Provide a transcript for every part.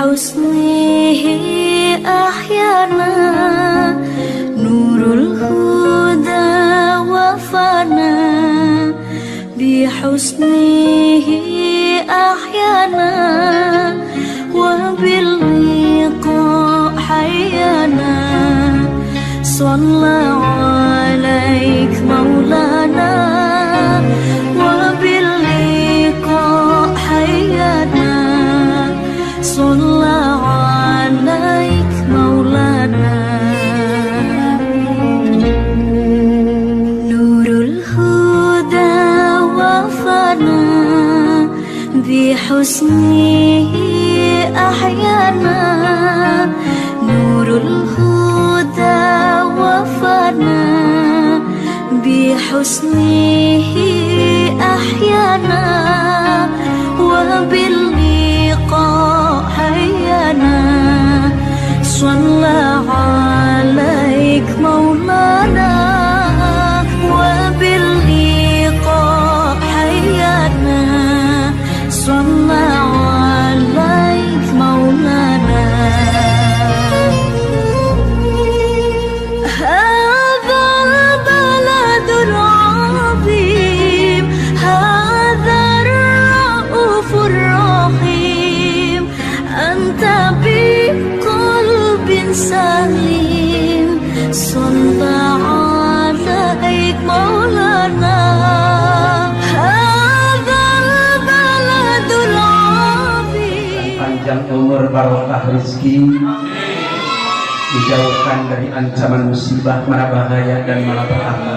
بحسنه أحيانا نور الهدى وفانا بحسنه أحيانا وباللقاء حيانا صلى عليك مولانا وباللقاء حيانا صلى عليك مولانا نور الهدى وفانا بحسنه أحيانا نور الهدى وفانا بحسنه أحيانا وباللقاء حيانا صلى عليك مولانا وباللقاء حيانا صلى عليك مولانا هذا البلد العظيم هذا الرؤوف الرحيم أنت بقلب سليم صلى عليك مولانا هذا البلد العظيم panjang umur barokah rezeki dijauhkan dari ancaman musibah mara bahaya dan malapetaka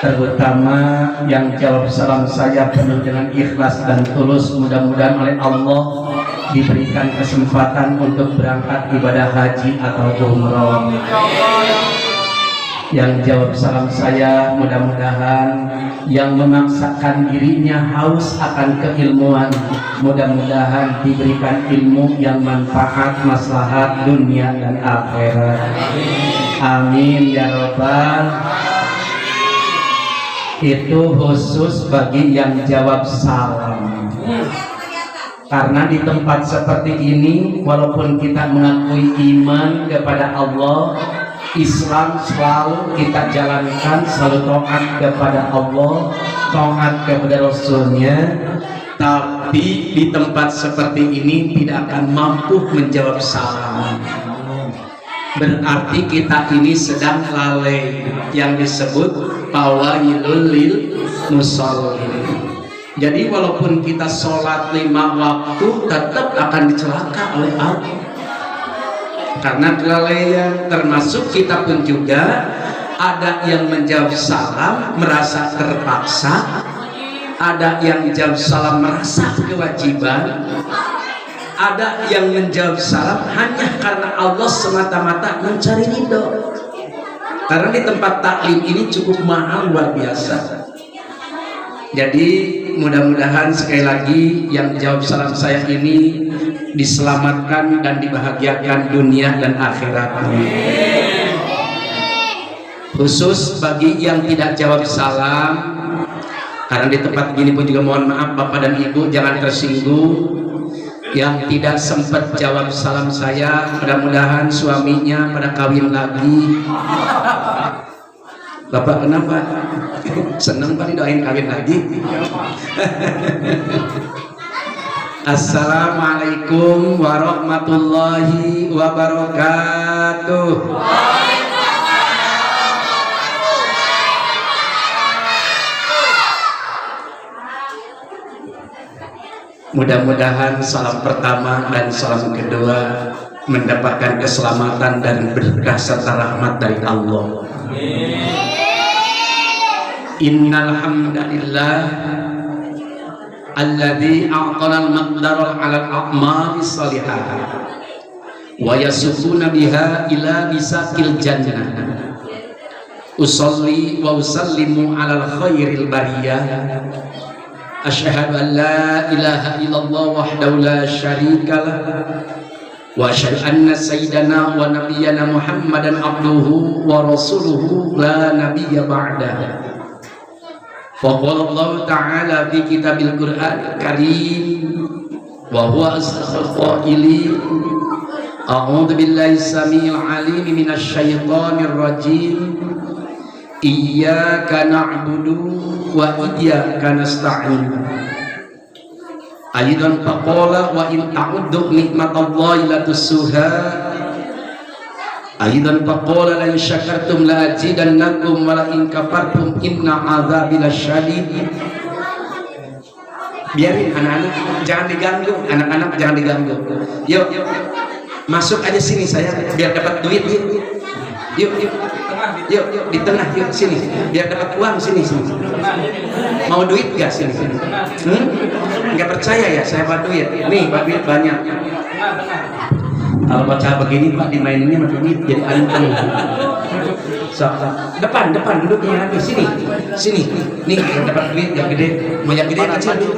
terutama yang jawab salam saya penuh dengan ikhlas dan tulus mudah-mudahan oleh Allah diberikan kesempatan untuk berangkat ibadah haji atau umroh. Yang jawab salam saya mudah-mudahan yang memaksakan dirinya haus akan keilmuan mudah-mudahan diberikan ilmu yang manfaat maslahat dunia dan akhirat. Amin ya robbal. Itu khusus bagi yang jawab salam. Karena di tempat seperti ini walaupun kita mengakui iman kepada Allah, Islam selalu kita jalankan, selalu taat kepada Allah, taat kepada Rasulnya, tapi di tempat seperti ini tidak akan mampu menjawab salam. Berarti kita ini sedang lalai, yang disebut fawailul lil musallin. Jadi walaupun kita sholat 5 waktu tetap akan dicelaka oleh Allah karena kelalaian. Termasuk kita pun juga ada yang menjawab salam merasa terpaksa, ada yang menjawab salam merasa kewajiban, ada yang menjawab salam hanya karena Allah semata-mata mencari ridho. Karena di tempat taklim ini cukup mahal luar biasa. Jadi mudah-mudahan sekali lagi yang jawab salam saya ini diselamatkan dan dibahagiakan dunia dan akhirat. Khusus bagi yang tidak jawab salam, karena di tempat gini pun juga mohon maaf Bapak dan Ibu jangan tersinggung. Yang tidak sempat jawab salam saya, mudah-mudahan suaminya pada kawin lagi. Bapak kenapa? Senang Pak didoain kawin lagi. Assalamualaikum warahmatullahi wabarakatuh. Mudah-mudahan salam pertama dan salam kedua mendapatkan keselamatan dan berkah serta rahmat dari Allah. Innal hamdalillah alladzi a'tana al-maqdara 'ala al-a'mali shalihah wa yasufuna biha ila bisaqil jannah. Usolli wa usallimu 'alal khairil bariyah. Asyhadu an la ilaha illallah wahdahu la syarikalah wa asyhadu anna sayyidana wa nabiyyana Muhammadan abduhu wa rasuluhu la nabiyya ba'dahu. Faqala Allah ta'ala fi kitabil Qur'anil Karim wa huwa asdaqul qaili a'udzu billahi samiil alim minasy syaithanir rajim iyyaka na'budu wa iyyaka nasta'in. Aidan faqala wa in ta'uddu nikmatallahi la tusuha. Aidan faqala la in syakartum la azidannakum wa la in kafartum inna azabi lasyadid. Biarin anak-anak jangan diganggu, anak-anak jangan diganggu. Yuk, masuk aja sini saya biar dapat duit. Yuk, di tengah, yuk sini biar dapat uang sini. Mau duit gak sini? Nggak percaya ya saya bawa duit. Nih duit banyak. Kalau baca begini Pak dimaininnya sama duit jadi anteng. Depan duduknya lagi sini. Nih dapat duit yang gede. Mau yang gede kecil dulu.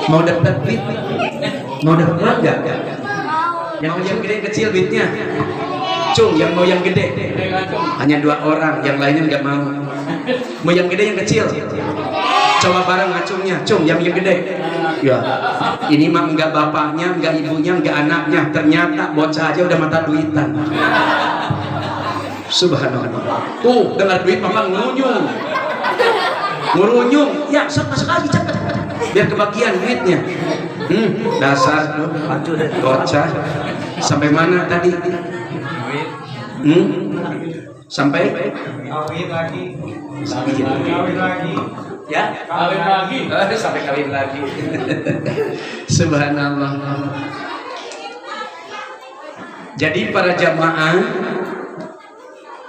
Mau dapat duit? Mau dapat nggak? Yang gede kecil duitnya. Cung yang mau yang gede. Hanya 2 orang, yang lainnya nggak mau. Mau yang gede yang kecil. Coba bareng ngacungnya, cung yang gede. Ya, ini mah enggak bapaknya, enggak ibunya, enggak anaknya. Ternyata bocah aja udah mata duitan. Subhanallah. Tuh, dengar duit mama ngurunyung. Ya, masuk lagi cepet. Biar kebagian duitnya. Dasar bocah. Sampai mana tadi? Sampai kawin lagi. Ya, kawin lagi. Sampai kawin lagi. Subhanallah. Jadi para jamaah,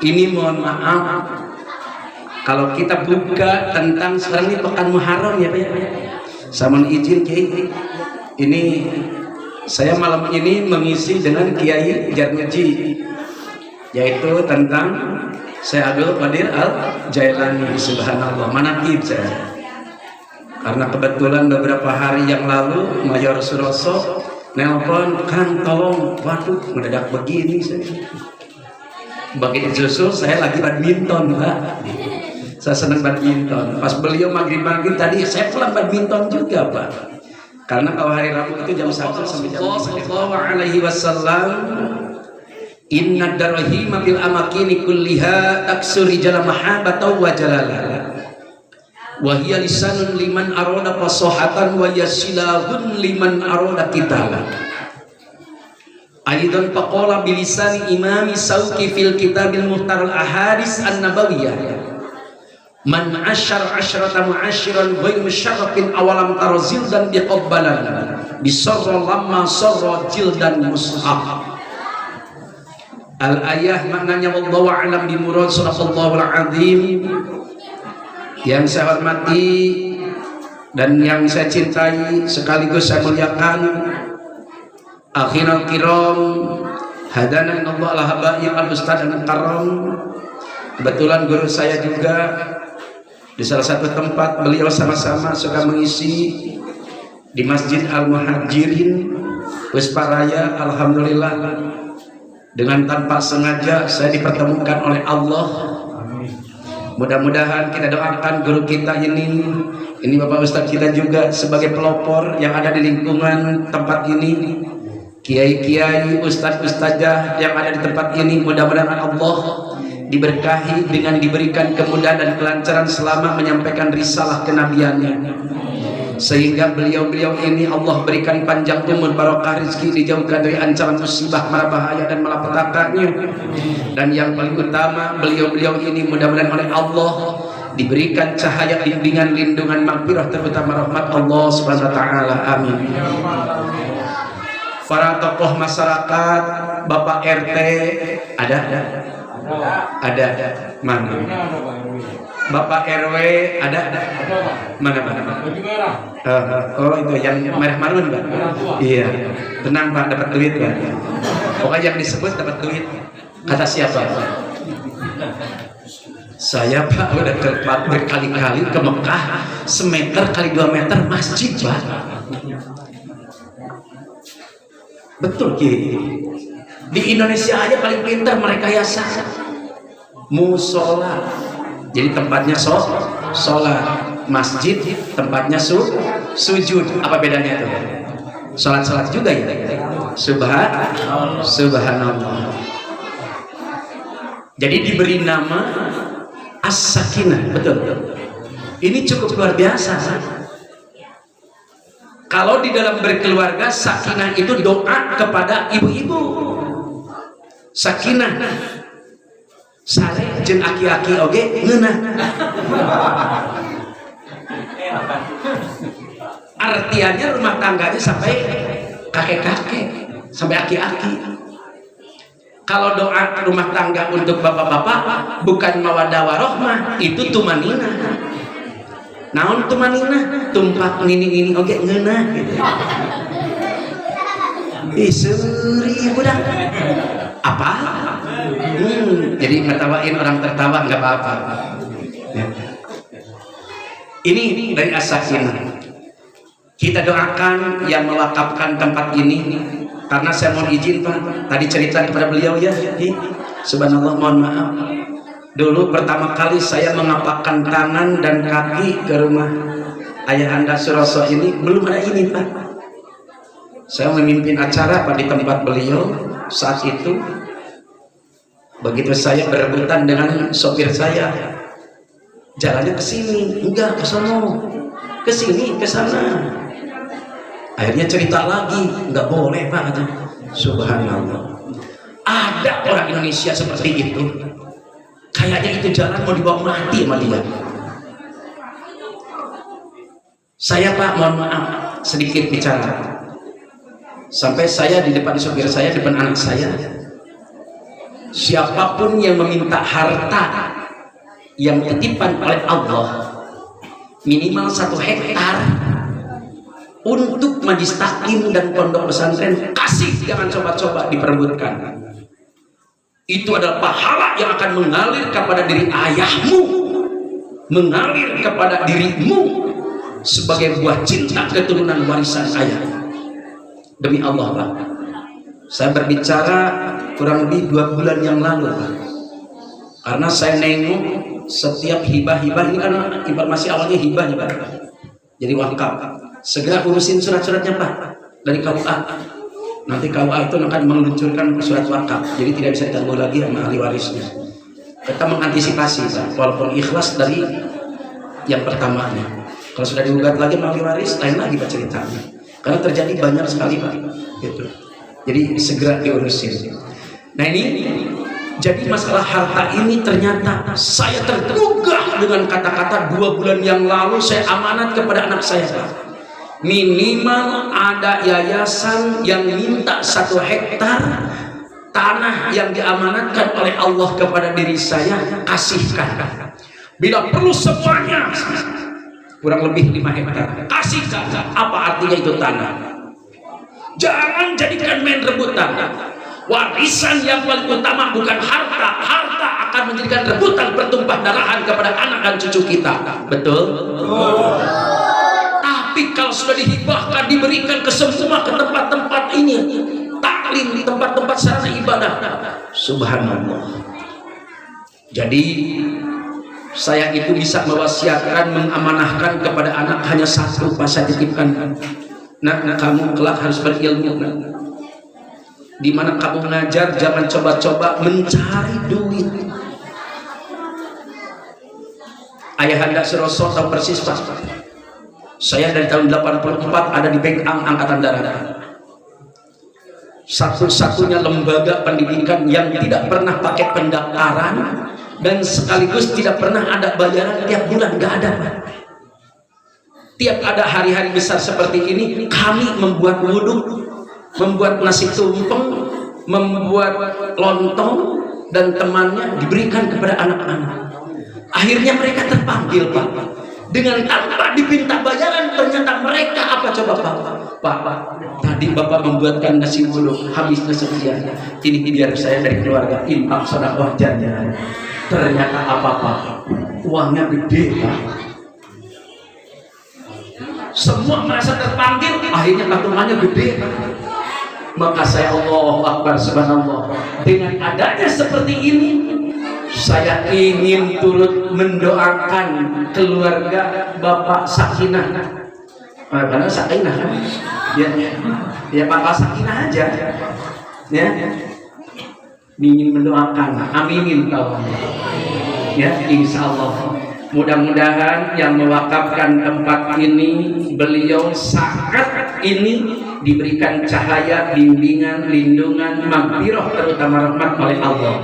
ini mohon maaf kalau kita buka tentang sekarang ini pekan Muharram ya Pak ya. Sama izin Kiai. Ini saya malam ini mengisi dengan Kiai Jarmuji, yaitu tentang saya Abdul Qadir Al-Jailani. Subhanallah, manaqib saya. Karena kebetulan beberapa hari yang lalu Mayor Suroso nelpon, Kang tolong, waduh mendadak begini saya. Begitu susul saya lagi badminton Pak. Saya senang badminton. Pas beliau maghrib tadi saya pulang badminton juga Pak. Karena kalau hari Rabu itu jam 1 sampai jam 3. Sallallahu alaihi wasallam, inna darahima bil amakini kulliha taksuri jala mahabata wa jalala wa hiya lisanun liman arada fasahatan wa yasilahun liman arada kitala. Aidan faqala bilisani imami sauki fil kitabil muhtar al ahadis an-nabawiyah man asyar asyrata mu'asyiran ghairu musyarrafin awalam tarazil dan biqabbalan bisarra lamma sarra jildan mushaf. Al-ayah maknanya wallahu a'lam bimurad, sadaqallahul azim. Yang saya hormati dan yang saya cintai sekaligus saya muliakan akhirul kiram hadana Allah al-habaib al-ustadz al-karam. Kebetulan guru saya juga di salah satu tempat beliau sama-sama suka mengisi di Masjid Al-Muhajirin Wisparaya. Alhamdulillah dengan tanpa sengaja saya dipertemukan oleh Allah. Mudah-mudahan kita doakan guru kita ini Bapak Ustadz kita juga sebagai pelopor yang ada di lingkungan tempat ini, kiai-kiai, ustadz-ustadzah yang ada di tempat ini, mudah-mudahan Allah diberkahi dengan diberikan kemudahan dan kelancaran selama menyampaikan risalah kenabiannya, sehingga beliau-beliau ini Allah berikan panjang umur, barokah rezeki, dijauhkan dari ancaman musibah, mara bahaya dan malapetakannya. Dan yang paling utama, beliau-beliau ini mudah-mudahan oleh Allah diberikan cahaya bimbingan, lindungan, maghfirah, terutama rahmat Allah Subhanahu wa taala. Amin. Para tokoh masyarakat, Bapak RT ada? Mana? Bapak RW ada? Mana? Oh itu yang merah marun Pak? Iya. Tenang Pak, dapat duit Pak. Pokoknya yang disebut dapat duit. Kata siapa? Saya Pak udah berkali-kali ke Mekah, semeter kali 2 meter masjid Pak. Betul Ki. Di Indonesia aja paling pintar mereka yasa musola. Jadi tempatnya sholat, masjid tempatnya sujud. Apa bedanya tuh? Salat juga ya. Subhanallah. Jadi diberi nama As-Sakinah, betul. Ini cukup luar biasa. Kalau di dalam berkeluarga, sakinah itu doa kepada ibu-ibu. Sakinah sare jeung aki-aki oge ngeunah. Artiannya rumah tangganya sampai kakek-kakek, sampai aki-aki. Kalau doa rumah tangga untuk bapak-bapak bukan mawaddah warahmah, itu tumanina. Naon tumanina? Tumpak nini oge ngeunah gitu. Seuri budak. Apa? Jadi ngetawain orang tertawa nggak apa-apa. Ya. Ini dari As-Sakinah. Kita doakan yang mewakafkan tempat ini, karena saya mohon izin Pak, tadi cerita kepada beliau ya. Subhanallah, mohon maaf. Dulu pertama kali saya mengapakkan tangan dan kaki ke rumah Ayahanda Suroso ini, belum ada ini Pak. Saya memimpin acara Pak di tempat beliau saat itu. Begitu saya berebutan dengan sopir saya, jalannya ke sini, enggak ke sana, ke sini, ke sana. Akhirnya cerita lagi, enggak boleh Pak. Subhanallah. Ada orang Indonesia seperti itu. Kayaknya itu jalan mau dibawa mati sama dia. Saya Pak, mohon maaf sedikit bicara. Sampai saya di depan sopir saya, di depan anak saya, siapapun yang meminta harta yang titipan oleh Allah minimal 1 hektar untuk majlis taklim dan pondok pesantren, kasih, jangan coba-coba diperebutkan. Itu adalah pahala yang akan mengalir kepada diri ayahmu, mengalir kepada dirimu sebagai buah cinta keturunan warisan ayah. Demi Allah Pak, saya berbicara kurang lebih 2 bulan yang lalu Pak, karena saya nengok setiap hibah-hibah ini kan informasi awalnya hibah ya Pak, jadi wakaf. Segera urusin surat-suratnya Pak dari KUA. Nanti KUA itu akan meluncurkan surat wakaf, jadi tidak bisa ditangguh lagi sama ahli warisnya. Kita mengantisipasi Pak, walaupun ikhlas dari yang pertamanya. Kalau sudah diugat lagi sama ahli waris, lain lagi Pak ceritanya. Karena terjadi banyak sekali Pak, gitu. Jadi segera diurusin. Nah ini, jadi masalah harta ini ternyata saya tergugah dengan kata-kata 2 bulan yang lalu saya amanat kepada anak saya Pak. Minimal ada yayasan yang minta 1 hektar tanah yang diamanatkan oleh Allah kepada diri saya, kasihkan. Bila perlu semuanya, kurang lebih 5 hektar, kasihkan. Apa artinya itu tanah? Jangan jadikan main rebutan. Warisan yang paling utama bukan harta. Harta akan menjadikan rebutan bertumpah darahan kepada anak dan cucu kita. Betul? Tapi kalau sudah dihibahkan, diberikan ke semua, ke tempat-tempat ini, taklim di tempat-tempat sarana ibadah, subhanallah. Jadi saya itu bisa mewasiatkan, mengamanahkan kepada anak hanya 1 Pak, saya titipkan. Nah, kamu kelak harus berilmu. Di mana kamu mengajar, jangan coba-coba mencari duit. Ayahanda Suroso tahu persis Pak. Saya dari tahun 84 ada di Bengkang Angkatan Darat. Satu-satunya lembaga pendidikan yang tidak pernah pakai pendaftaran dan sekaligus tidak pernah ada bayaran tiap bulan, nggak ada Pak. Tiap ada hari-hari besar seperti ini, kami membuat wudhu, membuat nasi tumpeng, membuat lontong, dan temannya diberikan kepada anak-anak. Akhirnya mereka terpanggil Pak, dengan tanpa dipinta bayaran. Ternyata mereka apa coba Pak, tadi Bapak membuatkan nasi wudhu, habisnya sekian, ini biar saya dari keluarga infak sedekah jariah. Ternyata apa Pak, uangnya gede Pak. Semua merasa terpanggil, akhirnya patungannya gede Pak. Maka saya Allahu Akbar, subhanallah, dengan adanya seperti ini, saya ingin turut mendoakan keluarga Bapak Sakinah Karena sakinah kan, ya pangkal sakinah aja, ya. Ingin mendoakan, aminin kawan. Ya, insya Allah. Mudah-mudahan yang mewakafkan tempat ini, beliau saat ini diberikan cahaya, bimbingan, lindungan, maghfirah, terutama rahmat oleh Allah.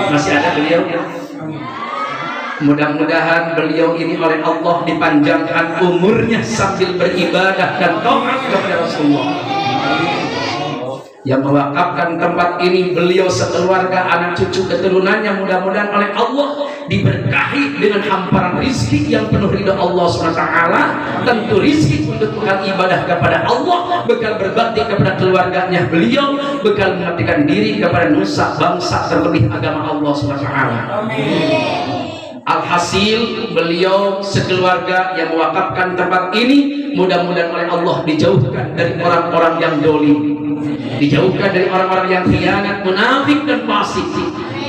Masih ada beliau? Mudah-mudahan beliau ini oleh Allah dipanjangkan umurnya sambil beribadah dan taat kepada Rasulullah. Yang mewakafkan tempat ini, beliau sekeluarga, anak cucu keturunannya, mudah-mudahan oleh Allah diberkahi dengan hamparan rizki yang penuh ridha Allah SWT. Tentu rizki untuk bekal ibadah kepada Allah, bekal berbakti kepada keluarganya beliau, bekal mengabdikan diri kepada nusa bangsa, terlebih agama Allah SWT. Alhasil beliau sekeluarga yang mewakafkan tempat ini, mudah-mudahan oleh Allah dijauhkan dari orang-orang yang dolim, dijauhkan dari orang-orang yang khianat, munafik dan fasik,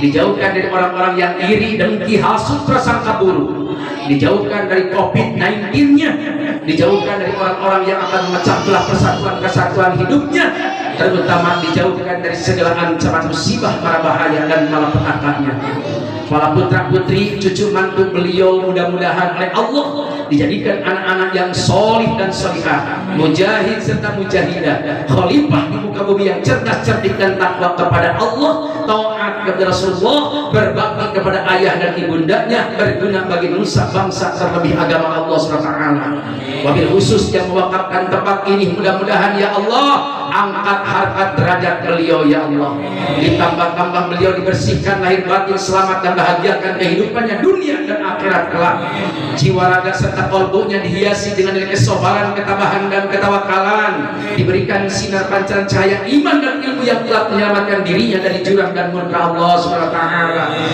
dijauhkan dari orang-orang yang iri, dengki, hasut, prasangka buruk, dijauhkan dari COVID-19-nya, dijauhkan dari orang-orang yang akan memecah belah persatuan-kesatuan hidupnya, terutama dijauhkan dari segala ancaman musibah, mara bahaya dan malapetaka-nya. Para putra putri, cucu mantu beliau mudah-mudahan oleh Allah dijadikan anak-anak yang solih dan solihah, mujahid serta mujahidah, khalifah di muka bumi yang cerdas, cerdik dan takwa kepada Allah, taat kepada Rasulullah, berbakti kepada ayah dan ibundanya, berguna bagi nusa bangsa, terlebih agama Allah SWT. Wabil khusus yang mewakafkan tempat ini, mudah-mudahan ya Allah angkat harkat derajat beliau ya Allah, ditambah-tambah beliau dibersihkan lahir batin, selamat dan bahagiakan kehidupannya dunia dan akhirat kelak. Jiwa raga serta kalbunya dihiasi dengan kesabaran, ketabahan dan ketawakalan, diberikan sinar pancaran cahaya iman dan ilmu yang telah menyelamatkan dirinya dari jurang dan murka Allah SWT.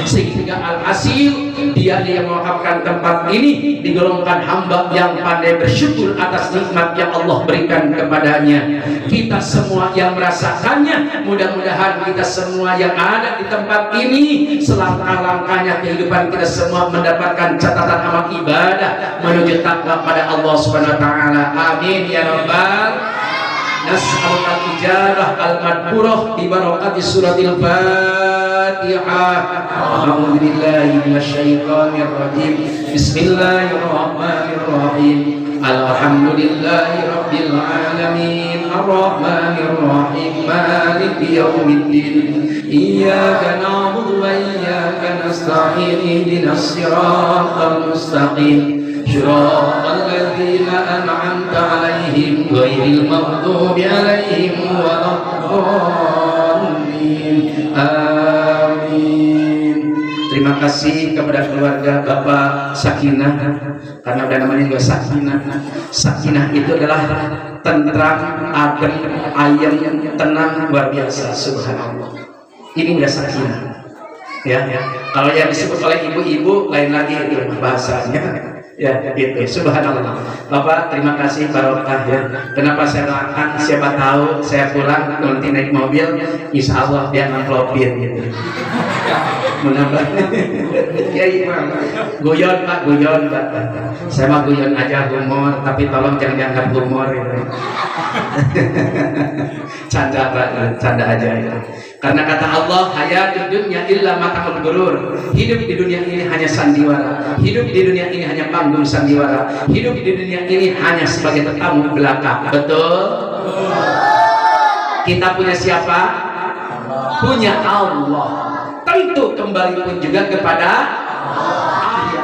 Sehingga alhasil dia yang mewakafkan tempat ini digolongkan hamba yang pandai bersyukur atas nikmat yang Allah berikan kepadanya. Kita semua yang merasakannya, mudah-mudahan kita semua yang ada di tempat ini, selangkah-langkahnya kehidupan kita semua mendapatkan catatan amal ibadah menuju takwa pada Allah Subhanahu wa taala. Amin ya rabbal. Nas'alul ijabah al-madhkurah bi barakati suratil Fatihah. A'udzu billahi minasyaitonir rajim. Bismillahirrahmanirrahim. Alhamdulillahi rabbil alamin, arrahmanir rahim, maliki yaumiddin, iyyaka na'budu wa iyyaka nasta'in, ihdinas siratal mustaqim, siratal ladzina an'amta 'alaihim ghairil maghdubi 'alaihim waladdallin. Amin. Terima kasih kepada keluarga Bapak Sakinah, karena udah namanya juga Sakinah. Sakinah itu adalah tentram, adem, ayem, tenang, luar biasa. Subhanallah. Ini udah Sakinah. Ya. Kalau yang disebut oleh ibu-ibu lain lagi itu bahasanya. Ya, gitu. Subhanallah. Bapak, terima kasih barokah ya. Kenapa saya doakan? Siapa tahu saya pulang nanti naik mobil, insya Allah dia ngamplopin gitu. Menambah. Ya, guyon Pak, guyon Pak. Saya mah guyon aja, humor, tapi tolong jangan dianggap humor gitu. Canda Pak, canda aja ya. Karena kata Allah, hayatud dunya illa mata'ul ghurur. Hidup di dunia ini hanya sandiwara. Hidup di dunia ini hanya panggung sandiwara. Hidup di dunia ini hanya sebagai tetamu belaka. Betul? Kita punya siapa? Punya Allah. Tentu kembali pun juga kepada Allah.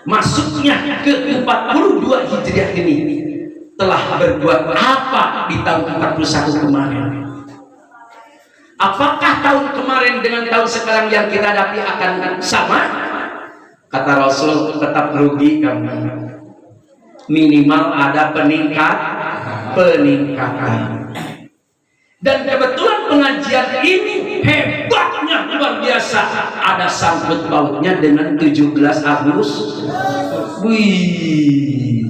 Masuknya ke 42 Hijriah ini telah berbuat apa di tahun 41 kemarin? Apakah tahun kemarin dengan tahun sekarang yang kita hadapi akan sama? Kata Rasul, tetap rugi kamu. Minimal ada peningkatan. Dan kebetulan pengajian ini hebatnya luar biasa. Ada sangkut pautnya dengan 17 Agustus. Wih.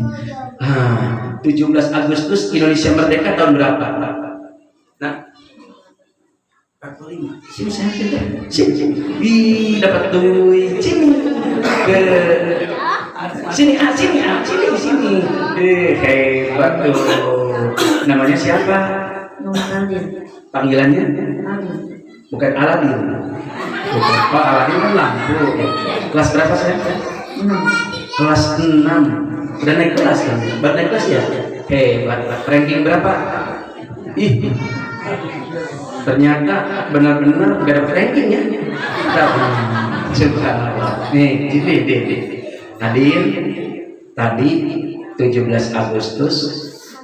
17 Agustus Indonesia merdeka tahun berapa? Nah, 45. Sini saya pindah. Sini. Dapat duit. Sini. Sini, sini. Hebat tuh. Namanya siapa? Panggilannya? Bukan Aladin. Bukan. Oh, Aladin kan lampu. Kelas berapa saya? Kelas 6. Udah naik kelas kan? Baru naik kelas ya? Hebat. Ranking berapa? Ih. Ternyata benar-benar gak ada ranking ya. Subhanallah. Nih, Adin, tadi 17 Agustus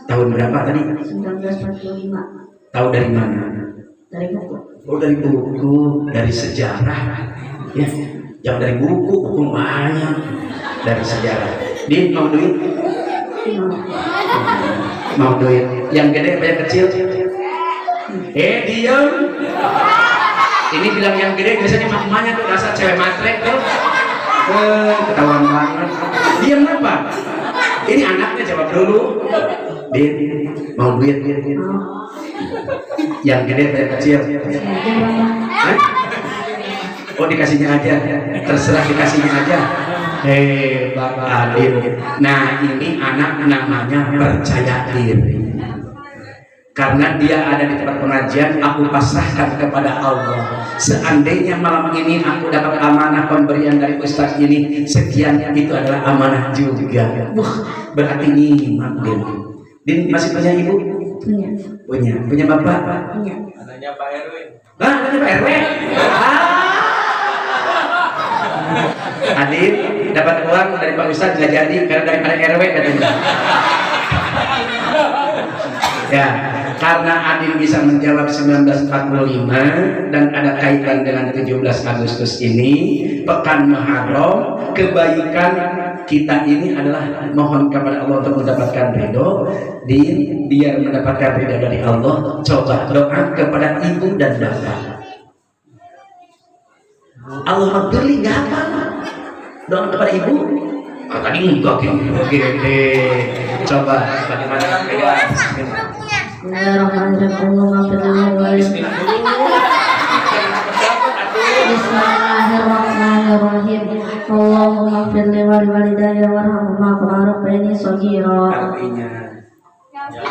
tahun berapa tadi? 1945. Tahu dari mana? Dari buku. Oh, dari buku, dari sejarah. Ya, yang dari buku banyak. Dari sejarah. Din, mau duit? Mau duit. Yang gede apa yang kecil? Diam. Ini bilang yang gede biasanya mamanya tuh dasar cewek matre tuh. Ketahuan banget. Diam apa? Ini anaknya jawab dulu. Din, mau duit? Yang gede apa yang kecil? Hah? Oh, dikasihnya aja. Terserah dikasihnya aja. Bapak Adin. Nah, ini anak namanya percaya diri. Karena dia ada di tempat pengajian, aku pasrahkan kepada Allah. Seandainya malam ini aku dapat amanah pemberian dari Ustaz ini, sekian itu adalah amanah juga. Wah, berarti iman Din. Din masih punya ibu? Punya. Punya bapak? Punya. Anaknya Pak RW. Anaknya Pak RW? Adin dapat uang dari Pak Ustaz nggak jadi karena dari Pak RW katanya. Ya, karena Adin bisa menjawab 1945 dan ada kaitan dengan 17 Agustus ini, pekan Muharram, kebaikan kita ini adalah mohon kepada Allah untuk mendapatkan ridho. Din, biar mendapatkan ridho dari Allah, coba doa kepada ibu dan bapak. Allah beri nggak apa? Doa kepada ibu? Oh, tadi enggak oke. Coba bagaimana? Bismillahirrahmanirrahim. Allahumma firli wal walidayya warhamhuma kama rabbayani shaghira. Artinya,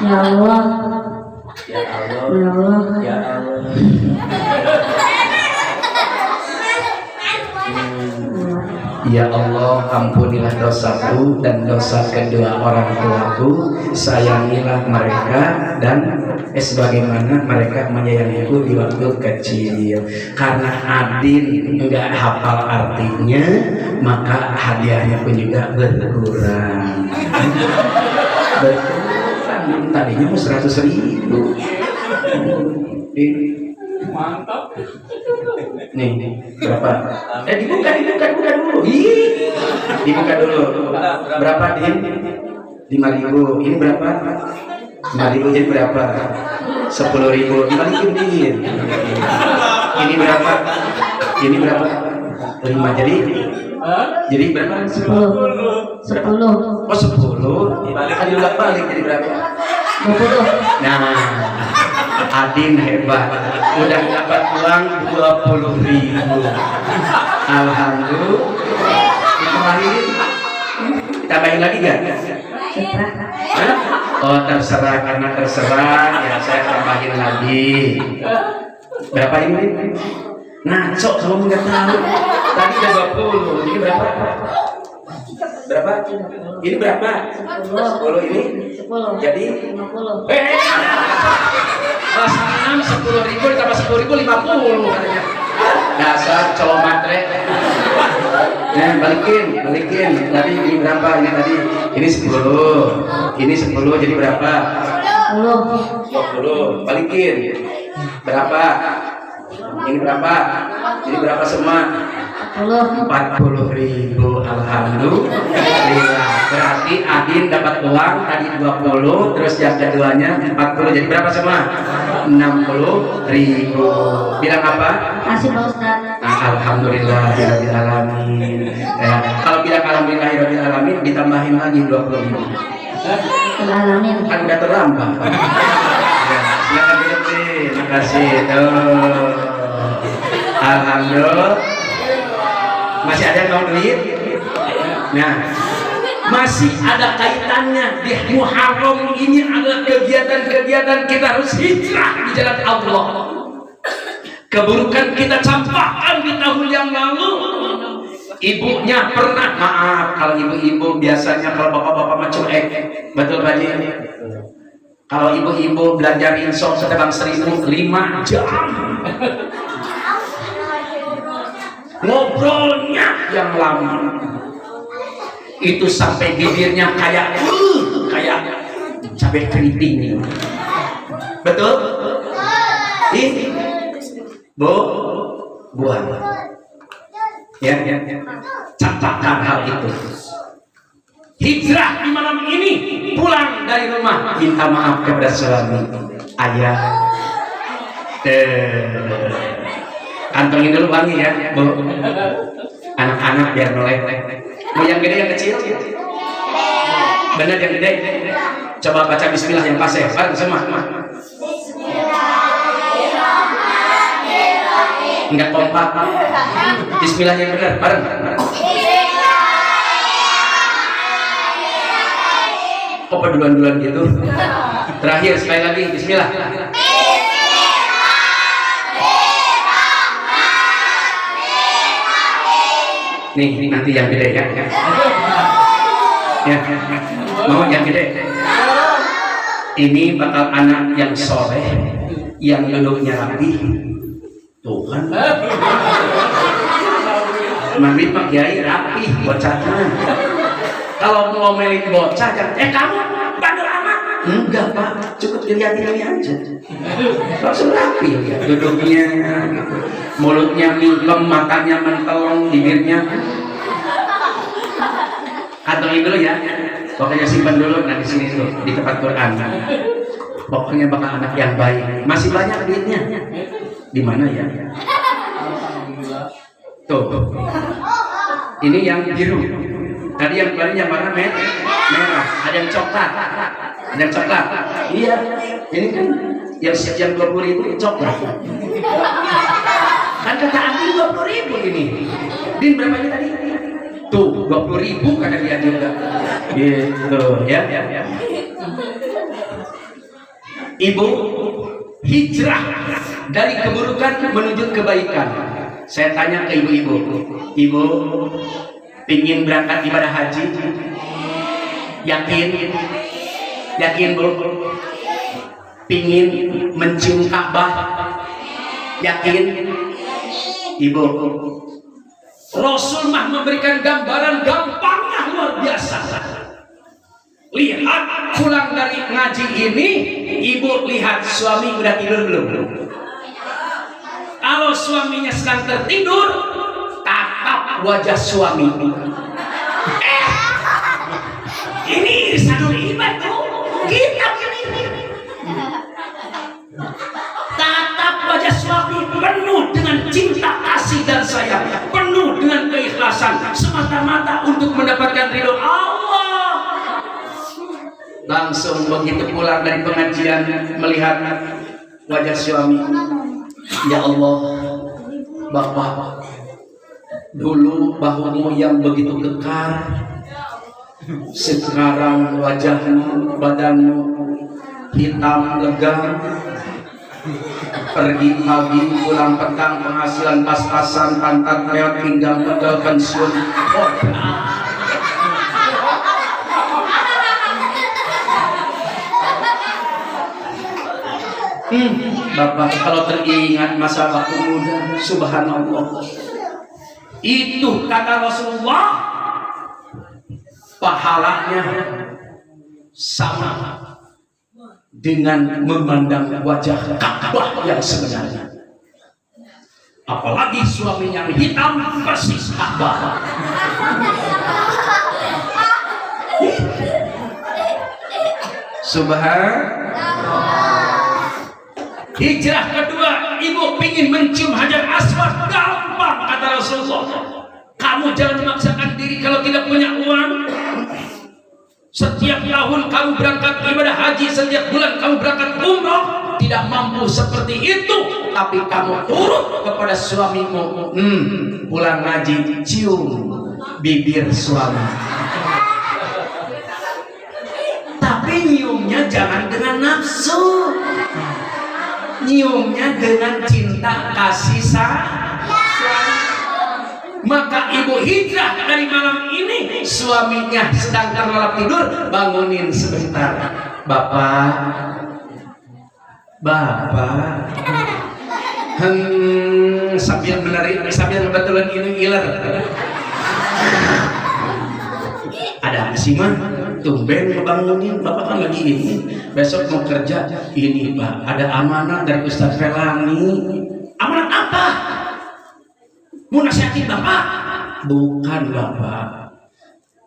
Ya Allah, ya Allah, ya Allah, ya Allah. Ya Allah, ampunilah dosaku dan dosa kedua orang tuaku, sayangilah mereka dan sebagaimana mereka menyayangiku di waktu kecil. Karena Adin enggak hafal artinya, maka hadiahnya pun juga berkurang. Berkurang, tadinya 100.000. Mantap. Nih, berapa? Dibuka dulu. Ih, dibuka dulu. Berapa, Din? 5.000. Ini berapa? 5.000 jadi berapa? 10.000. Dibalikin, Din. Ini berapa? Ini berapa? 5. Jadi berapa? 10. Oh, 10. Dibalikin juga balik jadi berapa? 20. Nah, Adin hebat, udah dapat uang 20.000. Alhamdulillah. Tambahin lagi gak? Hah? Oh, terserah, karena terserah ya saya tambahin lagi. Berapa ini? Ngaco kalau nggak tahu. Tadi udah 20, ini berapa? Berapa? Ini berapa? 10 ini? 10. Jadi 50. Kelas 6 10.000 ditambah 10.000 50 katanya. Dasar cowok matre. Nah, balikin. Tadi ini berapa? Ini tadi ini 10. Ini 10 jadi berapa? 20. Balikin. Berapa? Ini berapa? Jadi berapa semua? 40.000. Alhamdulillah. Berarti Adin dapat uang tadi 20, terus yang keduanya 40. Jadi berapa semua? 60.000. Bilang apa? Kasih Pak Ustaz. Nah, alhamdulillahirabbil alamin. Kalau bilang alhamdulillahirabbil alamin ditambahin lagi 20.000. Alamin. Kan udah terlambat. Ya, silakan duduk sih. Makasih. Tuh. Alhamdulillah. Masih ada yang mau duit? Nah, masih ada kaitannya. Di Muharram ini adalah kegiatan-kegiatan kita harus hijrah di jalan Allah. Keburukan kita campakkan di tahun yang lalu. Ibunya pernah, maaf kalau ibu-ibu biasanya, kalau bapak-bapak mah cuek, betul Pak Haji? Kalau ibu-ibu belajar insomnia setebang 1.005 jam, ngobrolnya yang lama, itu sampai bibirnya kayak cabai keriting, betul? Ih, buat. Ya. Catatkan hal itu. Hijrah di malam ini, pulang dari rumah, minta maaf kepada suami. Ayah, kantongin dulu wangi ya, Bu. Anak-anak biar melek. Mau yang gede yang kecil? Benar yang gede. Coba baca bismillah yang paseh, bareng semua. Enggak kompak. Bismillah yang benar, bareng. Kok duluan gitu? Terakhir sekali lagi, bismillah. Nih nanti yang gede ya. Ya. Mau yang gede. Ini bakal anak yang soleh, yang duduknya rapi. Tuh kan. Mami Pak Kiai rapi bocahnya. Kalau mau ngomelin bocah, kamu bandel amat. Enggak Pak, cukup dilihat ini aja. Langsung rapi ya, duduknya, gitu. Mulutnya mingkem, matanya mentelong, bibirnya. Kantongin dulu ya. Pokoknya simpan dulu di sini tuh, di tempat Quran. Pokoknya bakal anak yang baik. Masih banyak duitnya. Di mana ya? Tuh. Ini yang biru. Tadi yang kemarin yang warna merah. Ada yang coklat. Ada yang coklat. Iya. Ini kan yang 20.000 coklat. Kan kata Andi 20.000 ini. Din berapa ini tadi? Tuh 20.000 kata dia juga. Gitu ya. Ibu hijrah dari keburukan menuju kebaikan. Saya tanya ke ibu-ibu, ibu pingin berangkat ibadah haji? Yakin Bu? Pingin mencium Ka'bah? Yakin? Ibu, Rasul mah memberikan gambaran gampangnya luar biasa. Lihat pulang dari ngaji ini, ibu lihat suami udah tidur belum? Kalau suaminya sedang tertidur, tatap wajah suami. Ini irisan ibadah tuh, kita ini. Tatap wajah suami penuh dengan cinta kasih dan sayang, penuh dengan keikhlasan, semata-mata untuk mendapatkan ridho Allah. Langsung begitu pulang dari pengajian melihat wajah suami, ya Allah, Bapak, dulu bahumu yang begitu kekar, sekarang wajahmu, badanmu hitam legam. Pergi pagi, pulang petang, penghasilan pas-pasan, pantat reot, pinggang pegel, pensiun. Bapak kalau teringat masa waktu muda, subhanallah, itu kata Rasulullah, pahalanya sama dengan memandang wajah Ka'bah yang sebenarnya. Apalagi suami yang hitam persis Ka'bah. Subhanallah. Hijrah kedua, ibu pingin mencium Hajar Aswad, gampang kata Rasulullah. Kamu jangan memaksakan diri kalau tidak punya uang. Setiap tahun kamu berangkat ibadah haji, setiap bulan kamu berangkat umroh, tidak mampu seperti itu, tapi kamu turut kepada suamimu. Pulang ngaji, cium bibir suami. Tapi nyiumnya jangan dengan nafsu, nyiumnya dengan cinta kasih sayang. Maka ibu hijrah dari malam ini, suaminya sedang terlelap tidur, bangunin sebentar. Bapak, sambil ngebetulan iler. Ada apa sih mah? Tumben ngebangunin, bapak kan lagi ini. Besok mau kerja. Ini pak, ada amanat dari Ustadz Felani. Amanat apa? Mau nasihatin bapak? Bukan bapak.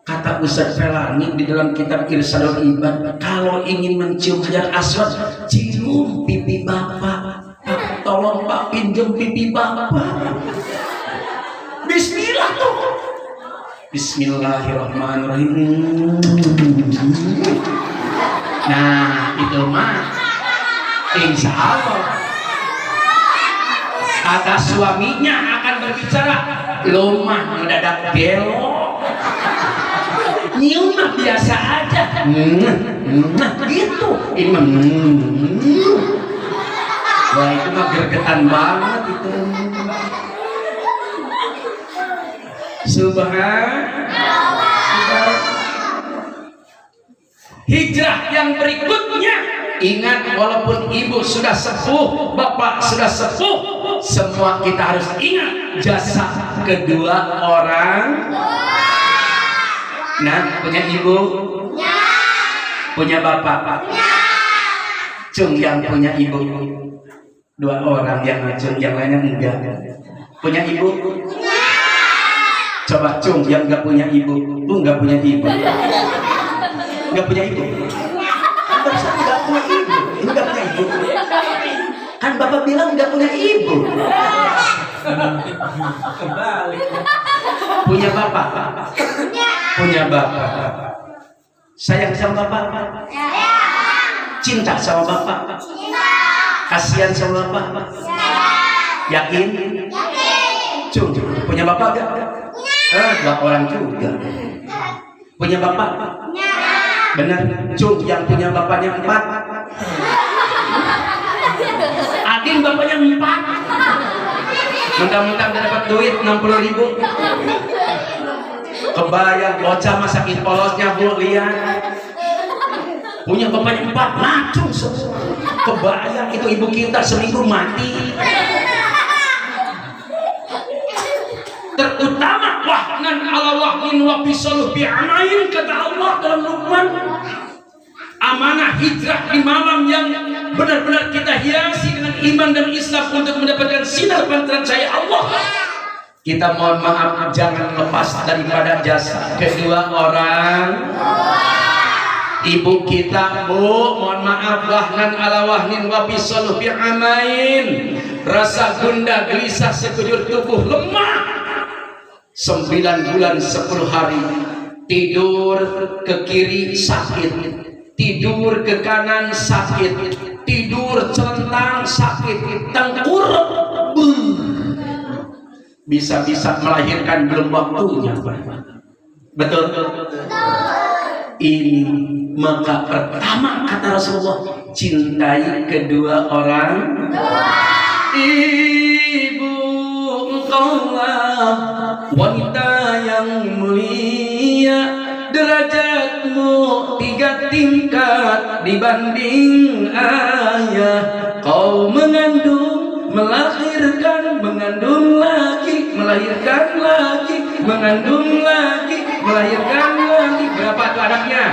Kata Ustadz Felani di dalam kitab Irsyadul Ibad, kalau ingin mencium hajar aswad, cium pipi bapak. Tolong pak, pinjam pipi bapak. Bismillah tuh. Bismillahirrahmanirrahim. Nah itu mah insya Allah kata suaminya akan berbicara, lo mah mendadak belok, nyium mah biasa aja, gitu. Ini mah wah itu mah gergetan banget itu. Subhanallah. Hijrah yang berikutnya, ingat walaupun ibu sudah sepuh, bapak sudah sepuh, semua kita harus ingat jasa kedua orang. Nah, punya ibu, punya bapak, Cung yang punya ibu, dua orang yang ngacung, yang lainnya enggak. Punya ibu? Coba Cung yang nggak punya ibu, nggak punya ibu, nggak punya ibu. Kan barusan nggak punya ibu, ini nggak punya ibu. Kan bapak bilang nggak punya ibu. Kembali. Punya bapak, punya bapak. Sayang sama bapak, cinta sama bapak, kasihan sama bapak. Yakin? Cung punya bapak nggak? Dua orang juga. Punya bapak? Benar. Cung yang punya bapaknya 4. Adin bapaknya 4. Mentang-mentang dapat duit 60.000. Kebayang bocah masakin polosnya bu, lihat. Punya bapaknya 4, macung semua. Kebayang itu ibu kita seminggu mati. Terutama wahnan ala wahnin wa bisaluh bi'amain, kata Allah dalam Luqman. Amanah hijrah di malam yang benar-benar kita hiasi dengan iman dan Islam untuk mendapatkan sinar pantaran cahaya Allah. Kita mohon maaf, jangan lepas daripada jasa kedua orang. Ibu kita, bu, mohon maaf, wahnan ala wahnin wa bisaluh bi'amain. Rasa gundah gelisah sekujur tubuh, lemah. 9 bulan 10 hari, tidur ke kiri sakit, tidur ke kanan sakit, tidur celentang sakit, tengkurap, bisa-bisa melahirkan belum waktunya. Betul? Ini maka pertama kata Rasulullah, cintai kedua orang. Ibu engkaulah wanita yang mulia, derajatmu 3 tingkat dibanding ayah. Kau mengandung, melahirkan, mengandung lagi, melahirkan lagi, mengandung lagi, melahirkan lagi. Berapa tuh anaknya?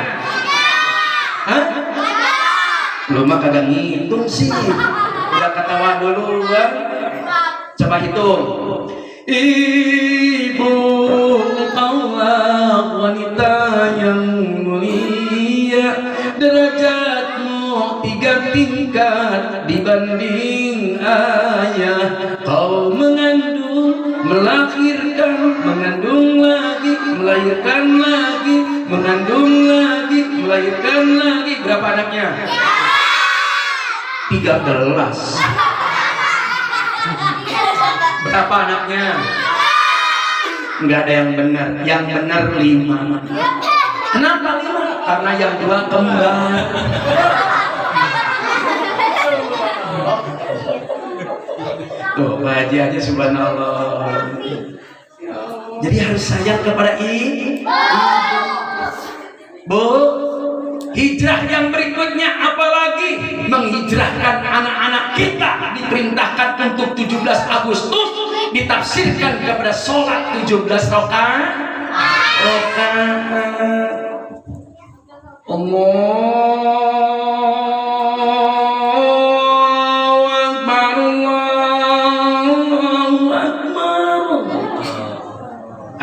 Hah? Lu mah kagak ngitung sih, udah ketawa duluan. Coba hitung. Ibu engkaulah wanita yang mulia, derajatmu 3 tingkat dibanding ayah. Kau mengandung, melahirkan, mengandung lagi, melahirkan lagi, mengandung lagi, melahirkan lagi. Berapa anaknya? 13. Berapa anaknya? Enggak ada yang benar. Yang benar 5. Kenapa 5? karena yang dua kembar. Tuh Pak Haji aja subhanallah. Jadi harus sayang kepada ibu. Bu, hijrah yang berikutnya apalagi menghijrahkan anak-anak kita diperintahkan untuk 17 Agustus ditafsirkan kepada sholat 17 rakaat. Allahu Akbar, Allahu Akbar.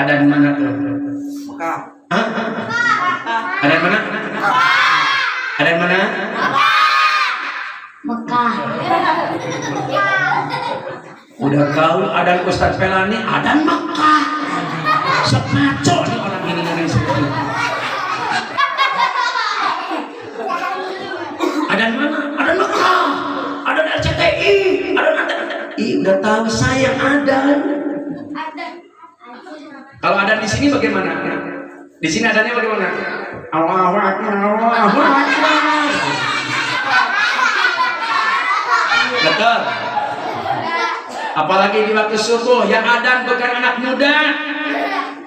Ada di mana tuh? Mekah. Ada di mana? Ada di mana? Mekah. Udah tahu ada Ustaz Pelani, ada Mekah. Sepaco nih orang ini dari situ. Ada di mana? Ada Mekah. Ada di RCTI. Udah tahu saya ada. Kalau ada di sini bagaimana? Di sini adanya bagaimana? Allahu Akbar, Allahu Akbar. Betul. Apalagi di waktu subuh yang adzan bukan anak muda,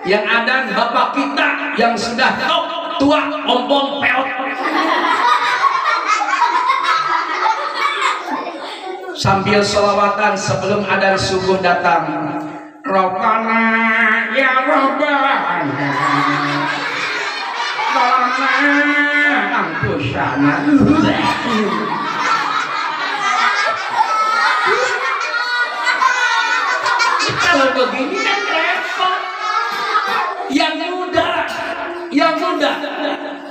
yang adzan bapak kita yang sudah tua, ompong, peot. Sambil sholawatan sebelum adzan subuh datang. Rabbana ya Rabbana Ampusana. Kalau begini kan repot. Yang muda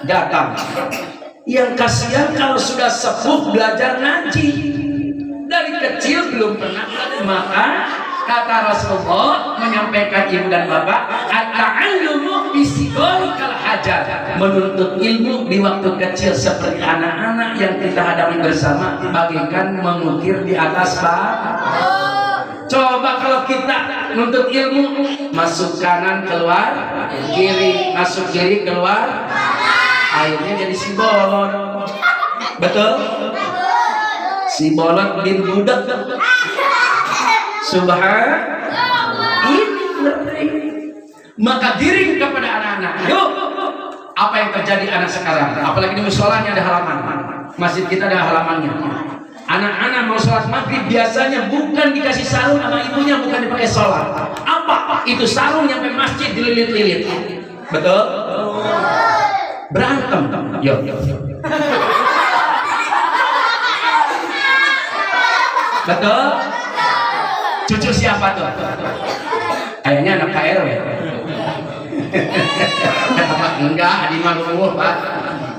datang. Yang kasihan kalau sudah sepuh belajar ngaji. Dari kecil belum pernah, maka kata Rasulullah menyampaikan ibu dan bapak, at-ta'allumu bisigharikal hajar, menuntut ilmu di waktu kecil seperti anak-anak yang kita hadapi bersama bagaikan mengukir di atas batu. Coba kalau kita nuntut ilmu, masuk kanan keluar kiri, masuk kiri keluar, akhirnya jadi si bolot. Betul? Si bolot bin budak. Subhanallah. Ini ngeri. Maka giring kepada anak-anak. Yuk, apa yang terjadi anak sekarang? Apalagi di musholanya ada halaman. Masjid kita ada halamannya. Anak-anak mau sholat maghrib biasanya bukan dikasih sarung sama ibunya, bukan dipakai sholat. Apa? Itu sarung yang sampai masjid dililit-lilit. Betul? Berantem. Yuk. Betul? Cucu siapa tuh? Kayaknya anak KR ya. Enggak, Adi Maluwuh Pak.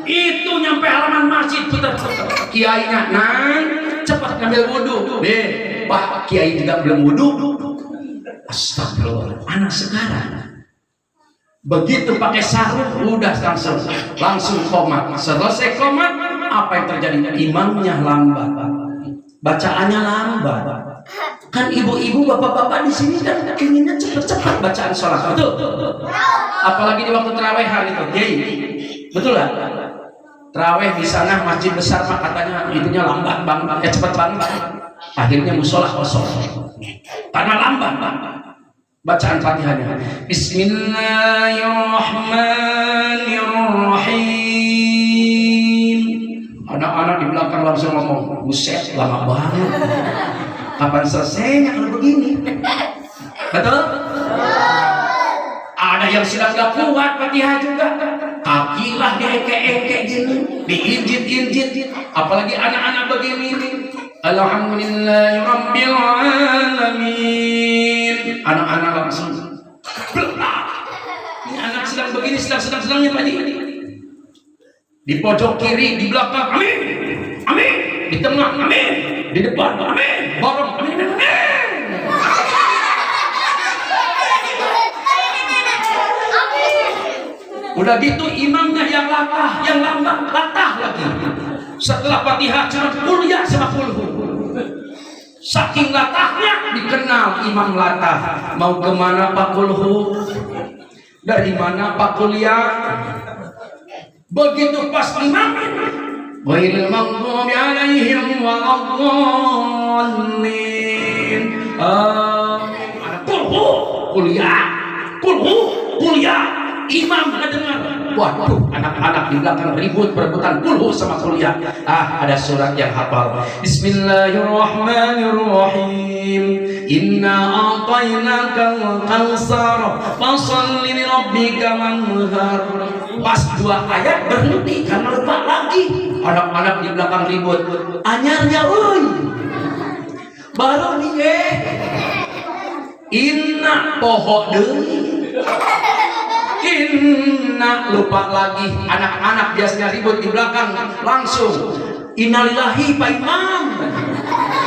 Itu nyampe halaman masjid putar-putar. Kiainya, nang, cepat ambil wudhu. Pak Kiai juga belum wudhu. Astagfirullah. Anak sekarang begitu pakai sarung, udah langsung komat. Selesai komat, apa yang terjadi? Imamnya lambat, bacaannya lambat. Kan ibu-ibu, bapak-bapak di sini kan inginnya cepat-cepat bacaan sholat, betul? Apalagi di waktu terawehan itu, betul lah. Terawih di sana masjid besar mah katanya itunya lambat banget, cepat banget. Akhirnya musola kosong karena lambat bacaan Fatihahnya. Bismillahirrahmanirrahim. Anak-anak di belakang langsung ngomong, buset lama banget. Kapan selesainya kalau begini? Betul? Ada yang sedang gak kuat Fatihah juga, kakilah diengke-engke gini, diinjit-injit. Apalagi anak-anak begini. Alhamdulillahirabbil alamin. Anak-anak langsung belah. Ini anak sedang begini, sedang-sedangnya tadi. Di pojok kiri, di belakang, amin, amin. Di tengah, amin. Di depan, amin. Borong, amin, amin. Udah gitu imamnya yang latah, yang lambat, latah lagi. Setelah Fatihah cuma kuliah sama kulhu. Saking latahnya dikenal imam latah. Mau kemana Pak Kulhu? Dari mana Pak kuliah? Begitu pas imam, ghairil maghdubi alaihim waladdallin. Ada kuliah, imam dengar. Waduh, anak-anak di belakang ribut berebutan kulhu sama kuliah. Ada surat yang hafal. Bismillahirrahmanirrahim. Inna a'tainakal kautsar fasholli li rabbika wanhar. Pas 2 ayat berhenti karena lupa lagi. Anak-anak di belakang ribut. Anyarnya euy. Baru nih Inna poho deui. Inna lupa lagi. Anak-anak biasanya ribut di belakang, langsung innalillahi Pak Imam.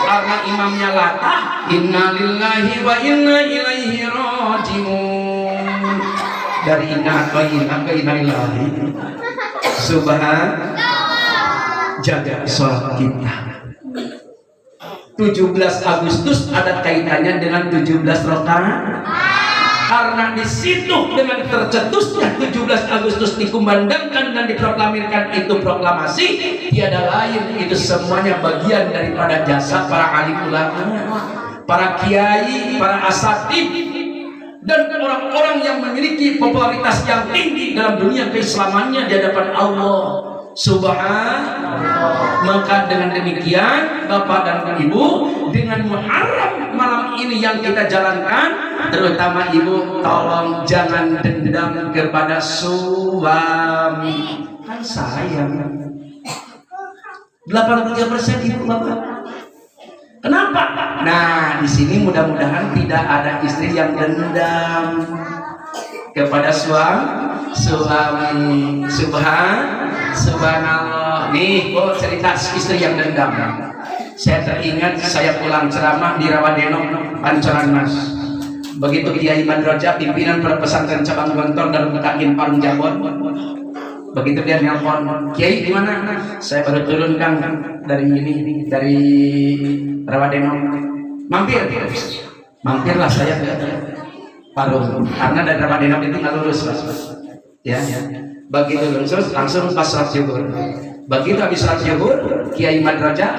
Karena imamnya latah, innalillahi wa inna ilaihi rajiun. Dari inna ke innalillahi. Subhan, jaga sholat kita. 17 Agustus ada kaitannya dengan 17 rakaat. Karena di situ dengan tercetusnya 17 Agustus dikumandangkan dan diproklamirkan itu proklamasi, tiada lain itu semuanya bagian daripada jasa para alim ulama, para kiai, para asatid, dan orang-orang yang memiliki popularitas yang tinggi dalam dunia keislamannya di hadapan Allah Subhanahu. Maka dengan demikian Bapak dan Ibu, dengan Muharram malam ini yang kita jalankan, terutama Ibu tolong jangan dendam kepada suami. Kan sayang 83% Ibu Bapak. Kenapa? Nah, di sini mudah-mudahan tidak ada istri yang dendam kepada suami. Subhanallah. Nih, cerita istri yang dendam. Saya teringat saya pulang ceramah di Rawadeno, Pancoran Mas. Begitu Kiai Madroja, pimpinan pesantren cabang Gontor dan Mutakin Parung Jabon. Begitu dia nelpon, Kiai di mana? Saya baru turun Kang dari Rawadeno. Mampirlah saya ke Parung, karena dari Rawadeno itu nggak lurus, Mas. Ya. Begitu lurus langsung pas sholat zuhur. Begitu habis sholat zuhur, Kiai Madroja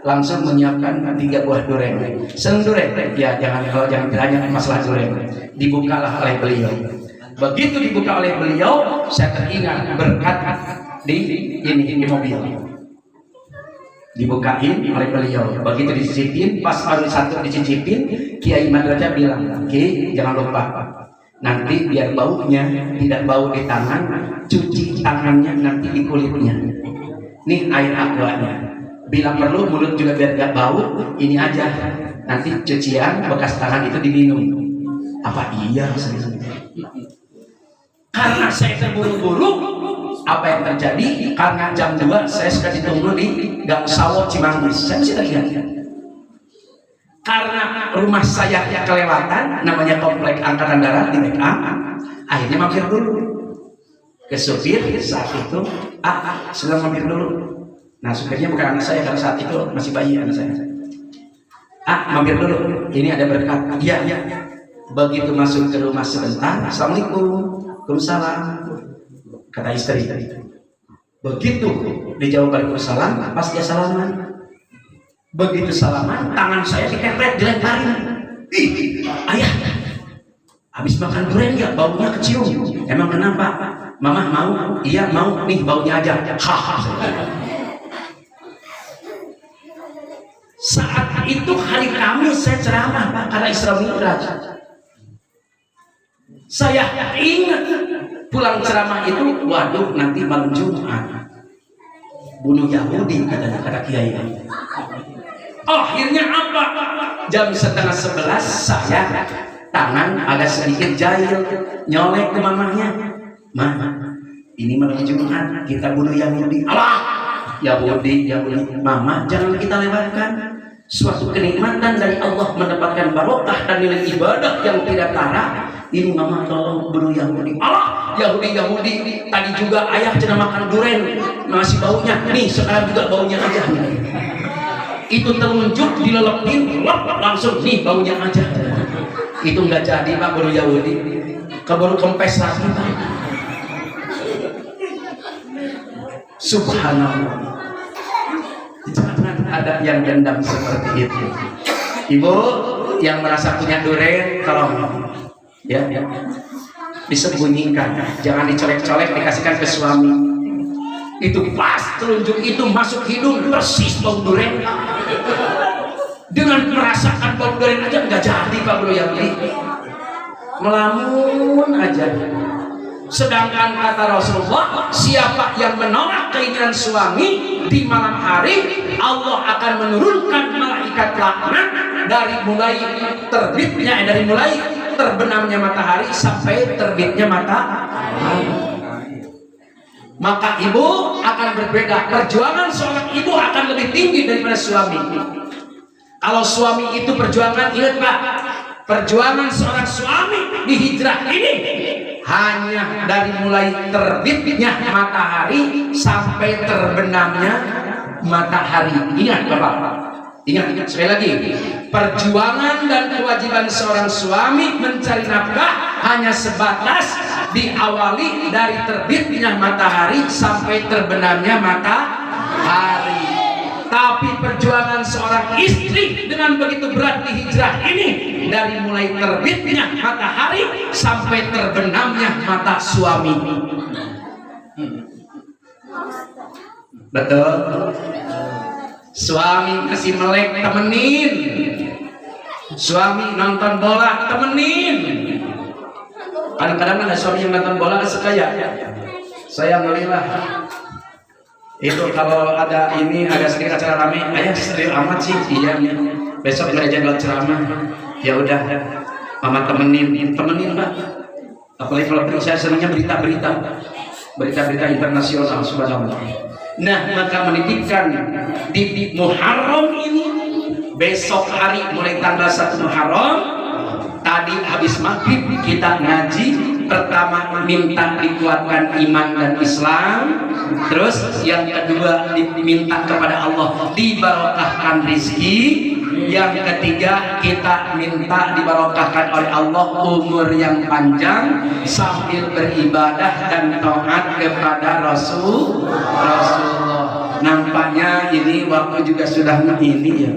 langsung menyiapkan 3 buah durian. Durian, ya jangan ditanya masalah durian. Dibukalah oleh beliau. Begitu dibuka oleh beliau, saya teringat berkat di mobil. Dibukain oleh beliau. Begitu dicicipin, pas baru satu dicicipin, Kiai Madrajah bilang, Kiai jangan lupa, nanti biar baunya tidak bau di tangan, cuci tangannya nanti di kulitnya. Nih air aquanya. Bila perlu mulut juga biar gak bau, ini aja. Nanti cucian bekas tangan itu diminum. Apa iya? Karena saya terburu-buru, apa yang terjadi? Karena jam 2 saya sudah ditunggu di Gang Sawo Cimanggis. Saya masih teringat. Karena rumah saya kelewatan, namanya komplek Angkatan Darat di Mekah. Akhirnya mampir dulu ke supir saat itu. Sudah mampir dulu. Nah, supirnya bukan anak saya karena saat itu masih bayi anak saya. Mampir dulu. Ini ada berkat. Iya. Begitu masuk ke rumah sebentar, Assalamualaikum. Waalaikumsalam, kata istri. Begitu dijawab Waalaikumsalam, pas dia salaman. Begitu salaman, tangan saya dikepret, dilemparin. Ayah, habis makan durian nggak? Baunya kecium. Emang kenapa? Mama mau? Iya mau. Nih baunya aja. Saat itu hari Kamis saya ceramah Pak, karena Isra Mi'raj. Saya ingat pulang ceramah itu, waduh nanti malam Jumat bunuh Yahudi kata Kiai. Akhirnya apa? Jam 10:30 saya tangan agak sedikit jahil, nyolek ke mamanya. Mama, ini malam Jumat kita bunuh Yahudi. Allah, Yahudi. Mama, jangan kita lewatkan suatu kenikmatan dari Allah, mendapatkan barokah dan nilai ibadah yang tidak tara. Ini mama tolong bunuh Yahudi. Allah, Yahudi. Tadi juga ayah cina makan durian, masih baunya. Nih sekarang juga baunya aja. Itu telunjuk dilelepin, langsung nih baunya aja. Itu nggak jadi Pak bunuh Yahudi. Keburu kempes lagi Pak. Subhanallah. Jangan ada yang dendam seperti itu. Ibu yang merasa punya duren, tolong ya, disembunyikan, jangan dicolek-colek, dikasihkan ke suami. Itu pas telunjuk itu masuk hidung persis bau duren. Dengan merasakan bau duren aja nggak jadi Pak Bro yang beli, melamun aja. Sedangkan kata Rasulullah, siapa yang menolak keinginan suami di malam hari, Allah akan menurunkan malaikat laknat dari mulai terbenamnya matahari sampai terbitnya matahari. Maka ibu akan berbeda, perjuangan seorang ibu akan lebih tinggi daripada suami. Kalau suami itu perjuangan, ingat Pak, perjuangan seorang suami di hijrah ini hanya dari mulai terbitnya matahari sampai terbenamnya matahari. Ingat Bapak, ingat sekali lagi, perjuangan dan kewajiban seorang suami mencari nafkah hanya sebatas diawali dari terbitnya matahari sampai terbenamnya matahari. Tapi perjuangan seorang istri dengan begitu berat di hijrah ini dari mulai terbitnya matahari sampai terbenamnya mata suami. Betul. Suami kasih melek, temenin. Suami nonton bola, temenin. Kadang-kadang ada suami yang nonton bola suka ya. Saya ngelilah. Itu kalau ada sedikit acara rame, ayah serius amat sih, iya nih. Besok gereja buat ceramah, ya udah, mama temenin Pak. Apalagi kalau saya senangnya berita internasional, subhanallah. Nah, maka menitipkan di Muharram ini, besok hari mulai tanggal 1 Muharram, tadi habis maghrib kita ngaji. Pertama minta dikuatkan iman dan Islam, terus yang kedua diminta kepada Allah dibarokahkan rizki, yang ketiga kita minta dibarokahkan oleh Allah umur yang panjang sambil beribadah dan taat kepada Rasulullah. Nampaknya ini waktu juga sudah ini ya,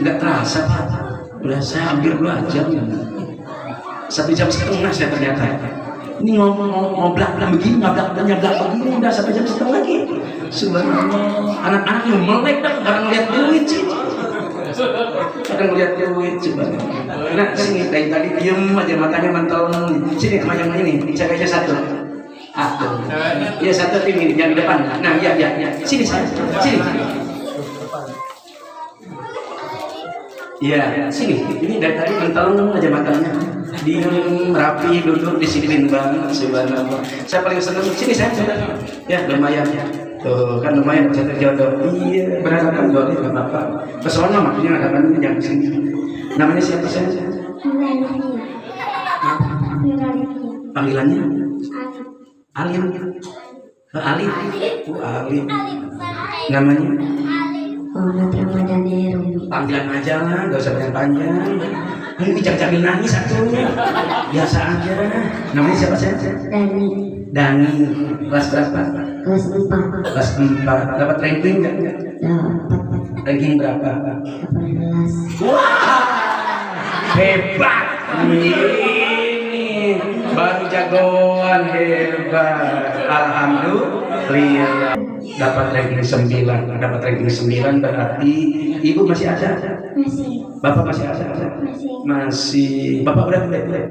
nggak terasa Pak, udah saya hampir 2 jam ya. 1 jam setengah saya ternyata. Ini ngoblak begini, nyablak begini, udah 1 jam setengah lagi. Subhanallah, anak-anak yang melek dah, kadang ngeliat duit sih. Kadang ngeliat duit, subhanallah. Nah, sini dari tadi diem aja matanya mentel. Sini yang ini, saya aja 1. Iya 1 tim ini, yang di depan. Nah, iya. Sini. Iya, sini. Ini dari tadi mentel aja matanya. Diem rapi duduk di sini banget, subhanallah. Saya paling senang sini saya. Ya lumayan ya. Tuh kan lumayan bisa terjodoh. Iya, berhadapan boleh nggak apa-apa. Pesona makanya ada kan yang sini. Namanya siapa saya? Panggilannya? Alim. Ali. Ali. Namanya? Muhammad Ramadhani Rumi. Panggilan aja lah, nggak usah panjang. Ini bijak-bijak nangis satunya. Biasa aja. Namanya siapa saya? Dani. Kelas berapa? Kelas 4. Kelas 4. Dapat ranking nggak? Dapat. Ranking berapa? 18. Wah, hebat. Ini baru jagoan, hebat. Alhamdulillah. Dapat ranking 9. Dapat ranking 9 berarti ibu masih ada? Masih. Bapak masih ada? Masih. Bapak udah gede?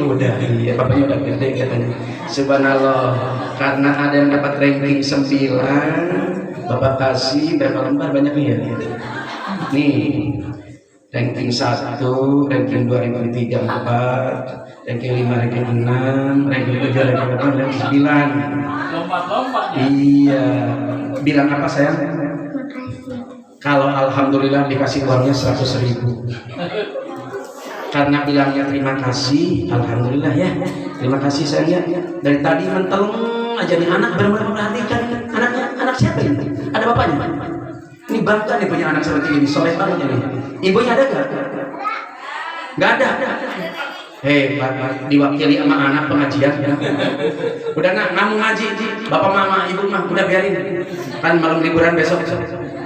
Udah, iya. Bapaknya udah gede katanya. Subhanallah. Karena ada yang dapat ranking 9, Bapak kasih berapa lembar banyaknya ya? Nih, ranking 1, ranking 2, ranking 3, 4, ranking 5, ranking 6, ranking 7, ranking 8, ranking 9. Lompat-lompat ya? Iya. Bilang apa sayang? Makasih. Kalau alhamdulillah dikasih uangnya 100.000. Karena bilangnya terima kasih, alhamdulillah ya. Terima kasih sayang. Dari tadi mentel aja nih anak benar-benar memperhatikan anaknya. Anak siapa ini? Ada bapaknya? Ini bangga nih punya anak seperti ini, soleh banget ini. Ibunya ada nggak? Nggak ada. Pak, diwakili sama anak pengajian. Udah nak, kamu ngaji, bapak mama ibu mah udah biarin. Kan malam liburan besok.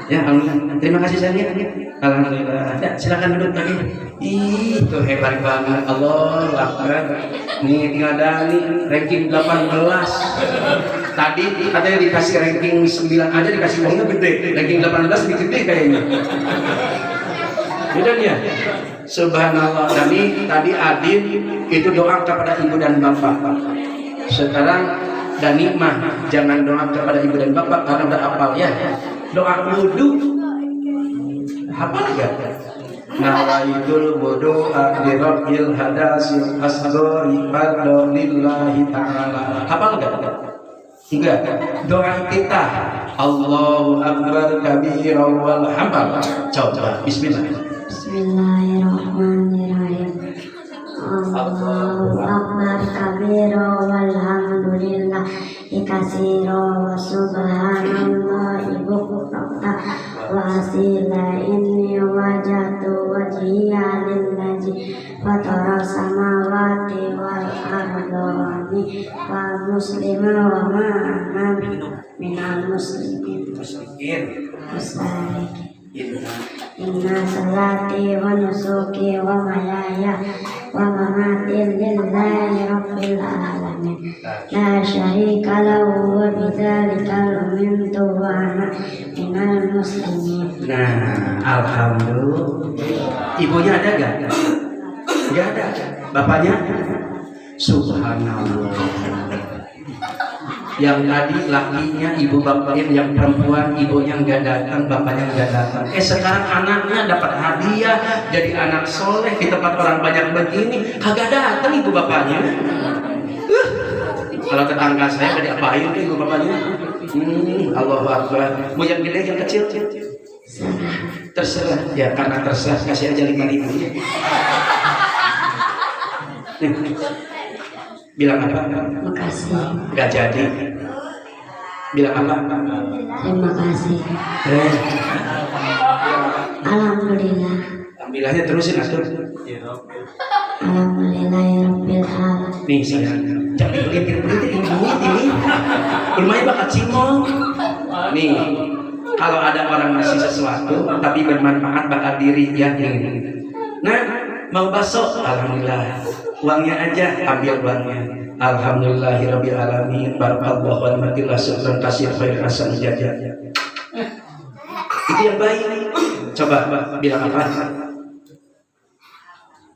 Ya, alhamdulillah. Terima kasih sayang. Alhamdulillah. Ya, silakan duduk lagi. Ih, tuh hebat banget. Allah Akbar. Nih tinggal Dani ranking 18. Tadi katanya dikasih ranking 9 aja dikasih uangnya gede. Ranking 18 lebih gede kayaknya. Udah ya. Subhanallah. Dani tadi Adin itu doa kepada ibu dan bapak. Sekarang Dani mah jangan doa kepada ibu dan bapak karena udah hafal ya. Doa wudu hafal enggak? Nawaitul wudu akhiratil hadasil asghari fardhu lillahi ta'ala. Hafal enggak? Enggak. Doa kita Allahu akbar kabira walhamdulillah. Coba bismillah. Bismillahirrahmanirrahim. Allahu akbar kabira walhamdulillah katsira wa subhanallahi bukratan wa asila inni wajhtu wajhiya lillazi fatara samawati wal ardi wa muslima wa ma ana minal muslimin. Inna salati wa nusuki wa mahayaya wa mamati lillahi rabbil alamin la syarika lahu wa bidzalika umirtu wa ana minal muslimin. Nah, alhamdulillah. Ibunya ada gak? Gak ada. Bapaknya? Subhanallah. Yang tadi lakinya ibu bapaknya yang perempuan, ibunya nggak datang, bapaknya nggak datang. Sekarang anaknya dapat hadiah jadi anak soleh di tempat orang banyak begini, kagak datang ibu bapaknya. Kalau tetangga saya gak diapain ibu bapaknya. Allahu Akbar. Mau yang gede yang kecil? Terserah. Ya karena terserah kasih aja 5.000. Bilang apa? Makasih. Gak jadi. Bilang apa? Terima kasih. Alhamdulillah. Alhamdulillahnya terusin atur. Alhamdulillahirabbil alamin. Nih saya jangan pelit-pelit ini. Rumahnya bakal cimong. Nih kalau ada orang ngasih sesuatu tapi bermanfaat bakal diri ya ini. Nah mau bakso, alhamdulillah. Uangnya aja ambil uangnya. Alhamdulillahirabbil alamin. Barakallahu wa ni'matillah syukran kasih khair hasan jajah. Itu yang baik. Coba bilang apa?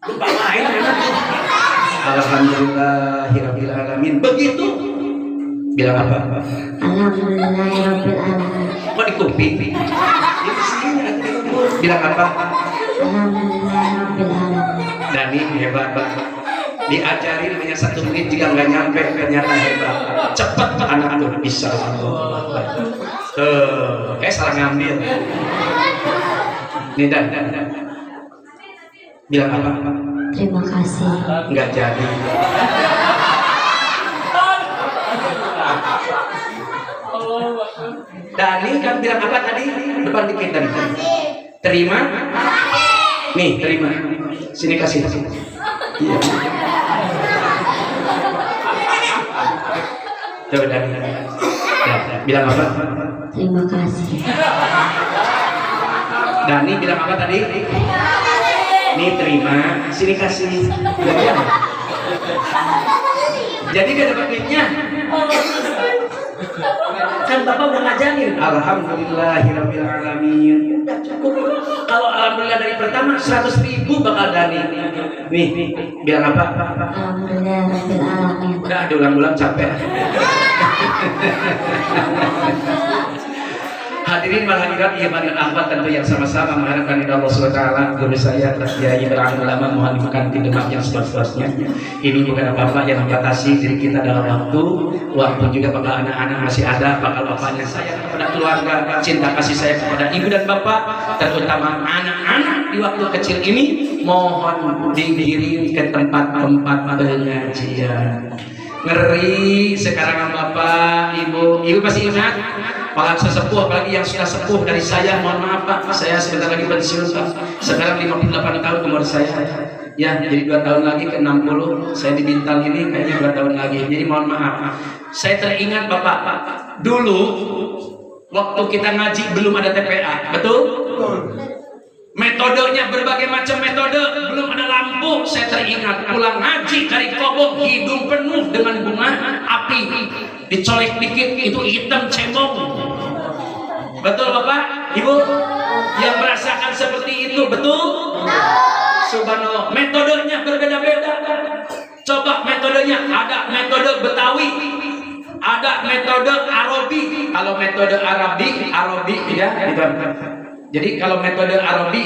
Lupa lain enak. Alhamdulillahirabbil alamin. Begitu. Bilang apa? Alhamdulillahirabbil alamin. Kok di kuping? Di sini bilang apa? Alhamdulillahirabbil alamin. Dani hebat banget. Diajarin hanya 1 menit jika nggak nyampe ternyata hebat. Cepat anak tuh bisa. Salah ngambil. Nih dan. Bilang apa? Terima kasih. Nggak jadi. Dani kan bilang apa tadi? Depan dikit Dani. Terima. Nih terima. Sini kasih. Iya. Coba Dani. Bilang apa? Terima kasih. Dani bilang apa tadi? Nih terima. Sini kasih. Jadi gak dapat duitnya. Kan Bapak udah ngajarin. Alhamdulillahirabbil alamin. Udah cukup. Kalau alhamdulillah dari pertama 100.000 bakal Dani. Nih, bilang apa? Alhamdulillahirabbil alamin. Udah diulang-ulang capek. Hadirin wal hadirat iman dan akhwat tentu yang sama-sama mengharapkan ridha Allah SWT. Guru saya Kiai Ibrahim Ulama mohon dimakan pintu maaf yang seluas-luasnya. Ini bukan apa-apa yang membatasi diri kita dalam waktu. Waktu juga bakal anak-anak masih ada, bakal bapaknya sayang kepada keluarga, cinta kasih saya kepada ibu dan bapak, terutama anak-anak di waktu kecil ini mohon dikirim ke tempat-tempat pengajian. Ngeri sekarang bapak, ibu masih ingat? Para sesepuh, apalagi yang sudah sepuh dari saya, mohon maaf Pak, saya sebentar lagi pensiun Pak. Sekarang 58 tahun umur saya. Ya, jadi 2 tahun lagi ke 60. Saya di Bintang ini kayaknya 2 tahun lagi. Jadi mohon maaf. Saya teringat Bapak, dulu waktu kita ngaji belum ada TPA, betul? Metodenya berbagai macam metode, belum ada lampu. Saya teringat pulang ngaji dari Kobong, hidung penuh dengan bunga api, dicolek dikit itu hitam cembong. Betul Bapak, Ibu? Yang merasakan seperti itu, betul? Subhanallah, metodenya berbeda-beda. Coba metodenya, ada metode Betawi, ada metode Arabi. Kalau metode Arabi ya, gitu. Jadi kalau metode Arabi,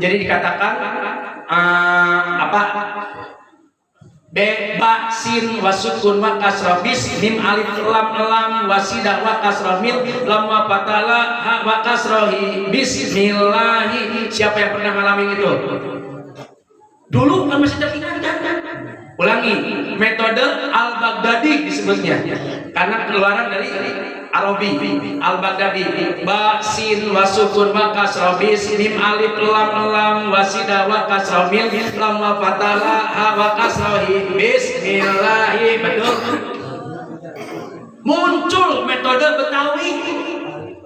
jadi dikatakan apa? B, ba, sin, wasukun, wa kasrah bis, mim, alif, lam, wasidah, wa kasrah mil, lam, wa patala, ha, wa kasrohi, bismillahi. Siapa yang pernah ngalamin itu? Dulu kan masih teringat kan? Ulangi, metode Al-Baghdadi disebutnya, karena keluaran dari Arabi. Al-Baghdadi, ba, sin, wasukun, wa kasrah bis, mim, alif, lam, wasidah, wa kasrah mil, lam, wa fatala, ha, wa kasrohi, bismillahi. Betul? Muncul metode Betawi.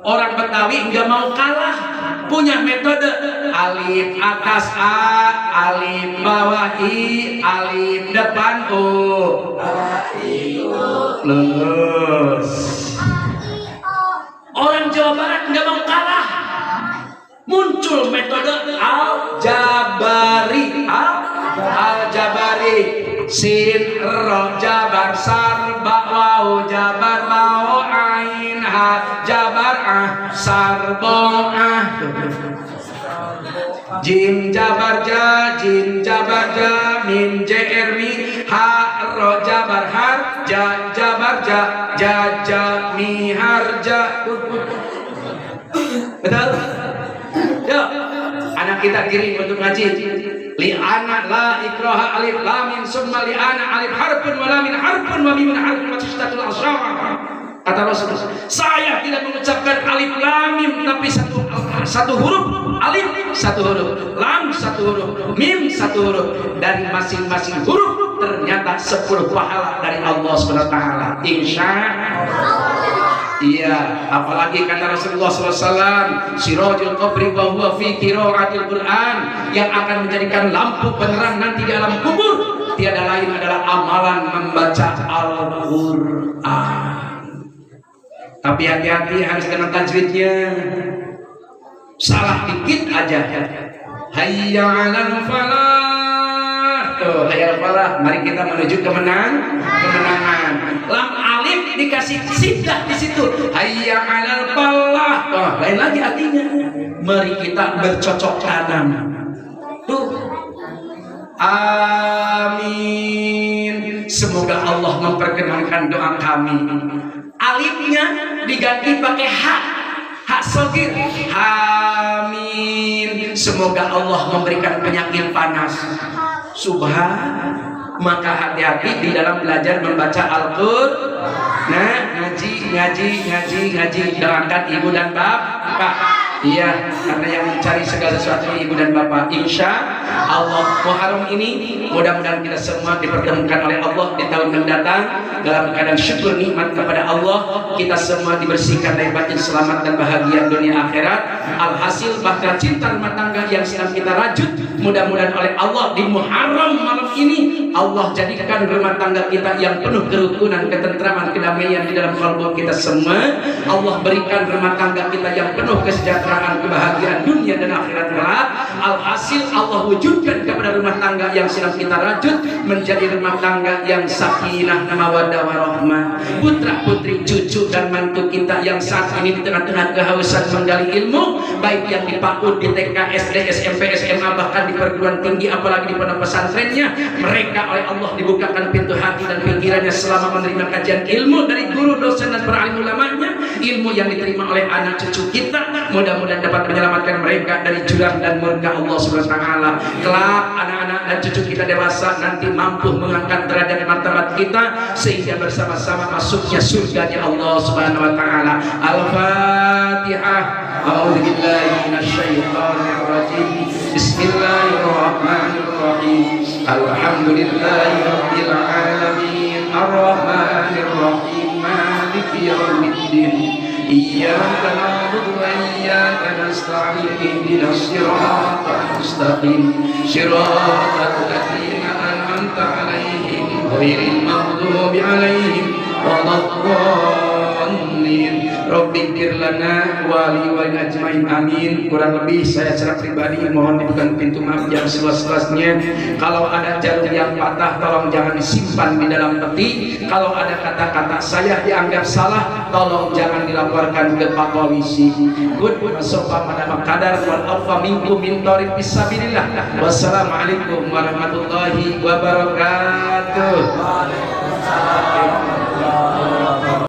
Orang Betawi nggak mau kalah, punya metode alif atas a, alif bawah i, alif depan u, lulus. Orang Jawa Barat nggak mau kalah, muncul metode al-jabari, al-jabari, sin, ro, jabar, sar, ba, waw, jabar, mau, ain, ha, jabar, sar, bo, jim, jabar, ja, min, jer, mi, ha, ro, jabar, har, ja, jabar, ja, mi, har, ja. Betul? Yuk, anak kita kirim untuk ngaji. Li'ana la ikraha alif lamin summa li'ana alif harfun wa lamin harfun wa mimun harfun wa tishtatul asrar. Kata Rasulullah, saya tidak mengucapkan alif lamim, tapi satu huruf, alif satu huruf, lam satu huruf, mim satu huruf. Dari masing-masing huruf ternyata 10 pahala dari Allah Subhanahu wa taala. Insyaallah. Iya, apalagi kata Rasulullah SAW, sirajul qabri wa huwa fi qiraatil Quran, yang akan menjadikan lampu penerang nanti di alam kubur tiada lain adalah amalan membaca Al-Quran. Tapi hati-hati, harus kena tajwidnya. Salah dikit aja. Hayya 'alal falah. Tuh, hayya 'alal falah. Mari kita menuju kemenangan. Lam alif dikasih sidah di situ. Hayya 'alal falah. Oh, lain lagi artinya. Mari kita bercocok tanam. Tuh. Amin. Semoga Allah memperkenankan doa kami. Alifnya diganti pakai hak sogir. Amin. Semoga Allah memberikan penyakit panas. Subhan. Maka hati-hati di dalam belajar membaca Al-Quran. Nah, ngaji. Doakan ibu dan bapak. Iya, karena yang mencari segala sesuatu ibu dan bapak. Insya Allah Muharram ini mudah-mudahan kita semua dipertemukan oleh Allah di tahun mendatang dalam keadaan syukur nikmat kepada Allah. Kita semua dibersihkan dari batin, selamat dan bahagia dunia akhirat. Alhasil bahtera cinta rumah tangga yang sedang kita rajut, mudah-mudahan oleh Allah di Muharram malam ini Allah jadikan rumah tangga kita yang penuh kerukunan, ketentraman, kedamaian di dalam kalbu kita semua. Allah berikan rumah tangga kita yang penuh kesejahteraan, kebahagiaan dunia dan akhirat kelak. Alhasil Allah wujudkan kepada rumah tangga yang sedang kita rajut menjadi rumah tangga yang sakinah, mawaddah warahmah. Putra putri, cucu dan mantu kita yang saat ini di tengah-tengah kehausan menggali ilmu, baik yang di PAUD, di TK, SD, SMP, SMA, bahkan di perguruan tinggi, apalagi di pondok pesantrennya, mereka oleh Allah dibukakan pintu hati dan pikirannya selama menerima kajian ilmu dari guru, dosen dan para alim ulamanya. Ilmu yang diterima oleh anak cucu kita mudah-mudahan dapat menyelamatkan mereka dari jurang dan murka Allah Subhanahu wa taala. Kelak anak-anak dan cucu kita dewasa nanti mampu mengangkat derajat martabat kita sehingga bersama-sama masuknya surganya Allah Subhanahu wa taala. Al-Fatihah. A'udzubillahi minasyaitonir rajim. Bismillahirrahmanirrahim. Bismillahirrahmanirrahim. Alhamdulillahi rabbil alamin. Arrahmanir rahim. Maliki yaumiddin. Iyyaka na'budu wa iyyaka nasta'in. Ihdinas siratal mustaqim. Siratal ladzina an'amta 'alaihim ghairil maghdubi 'alaihim waladdallin. Rabbighfir lana wa liwalidayna ajmain amin. Kurang lebih saya secara pribadi mohon dibuka pintu maaf yang seluas-luasnya. Kalau ada jarum yang patah tolong jangan disimpan di dalam peti. Kalau ada kata-kata saya dianggap salah tolong jangan dilaporkan ke Pak Polisi. Good sofa pada makadar wal alfa minkum min thariq fisabilillah. Wassalamualaikum warahmatullahi wabarakatuh.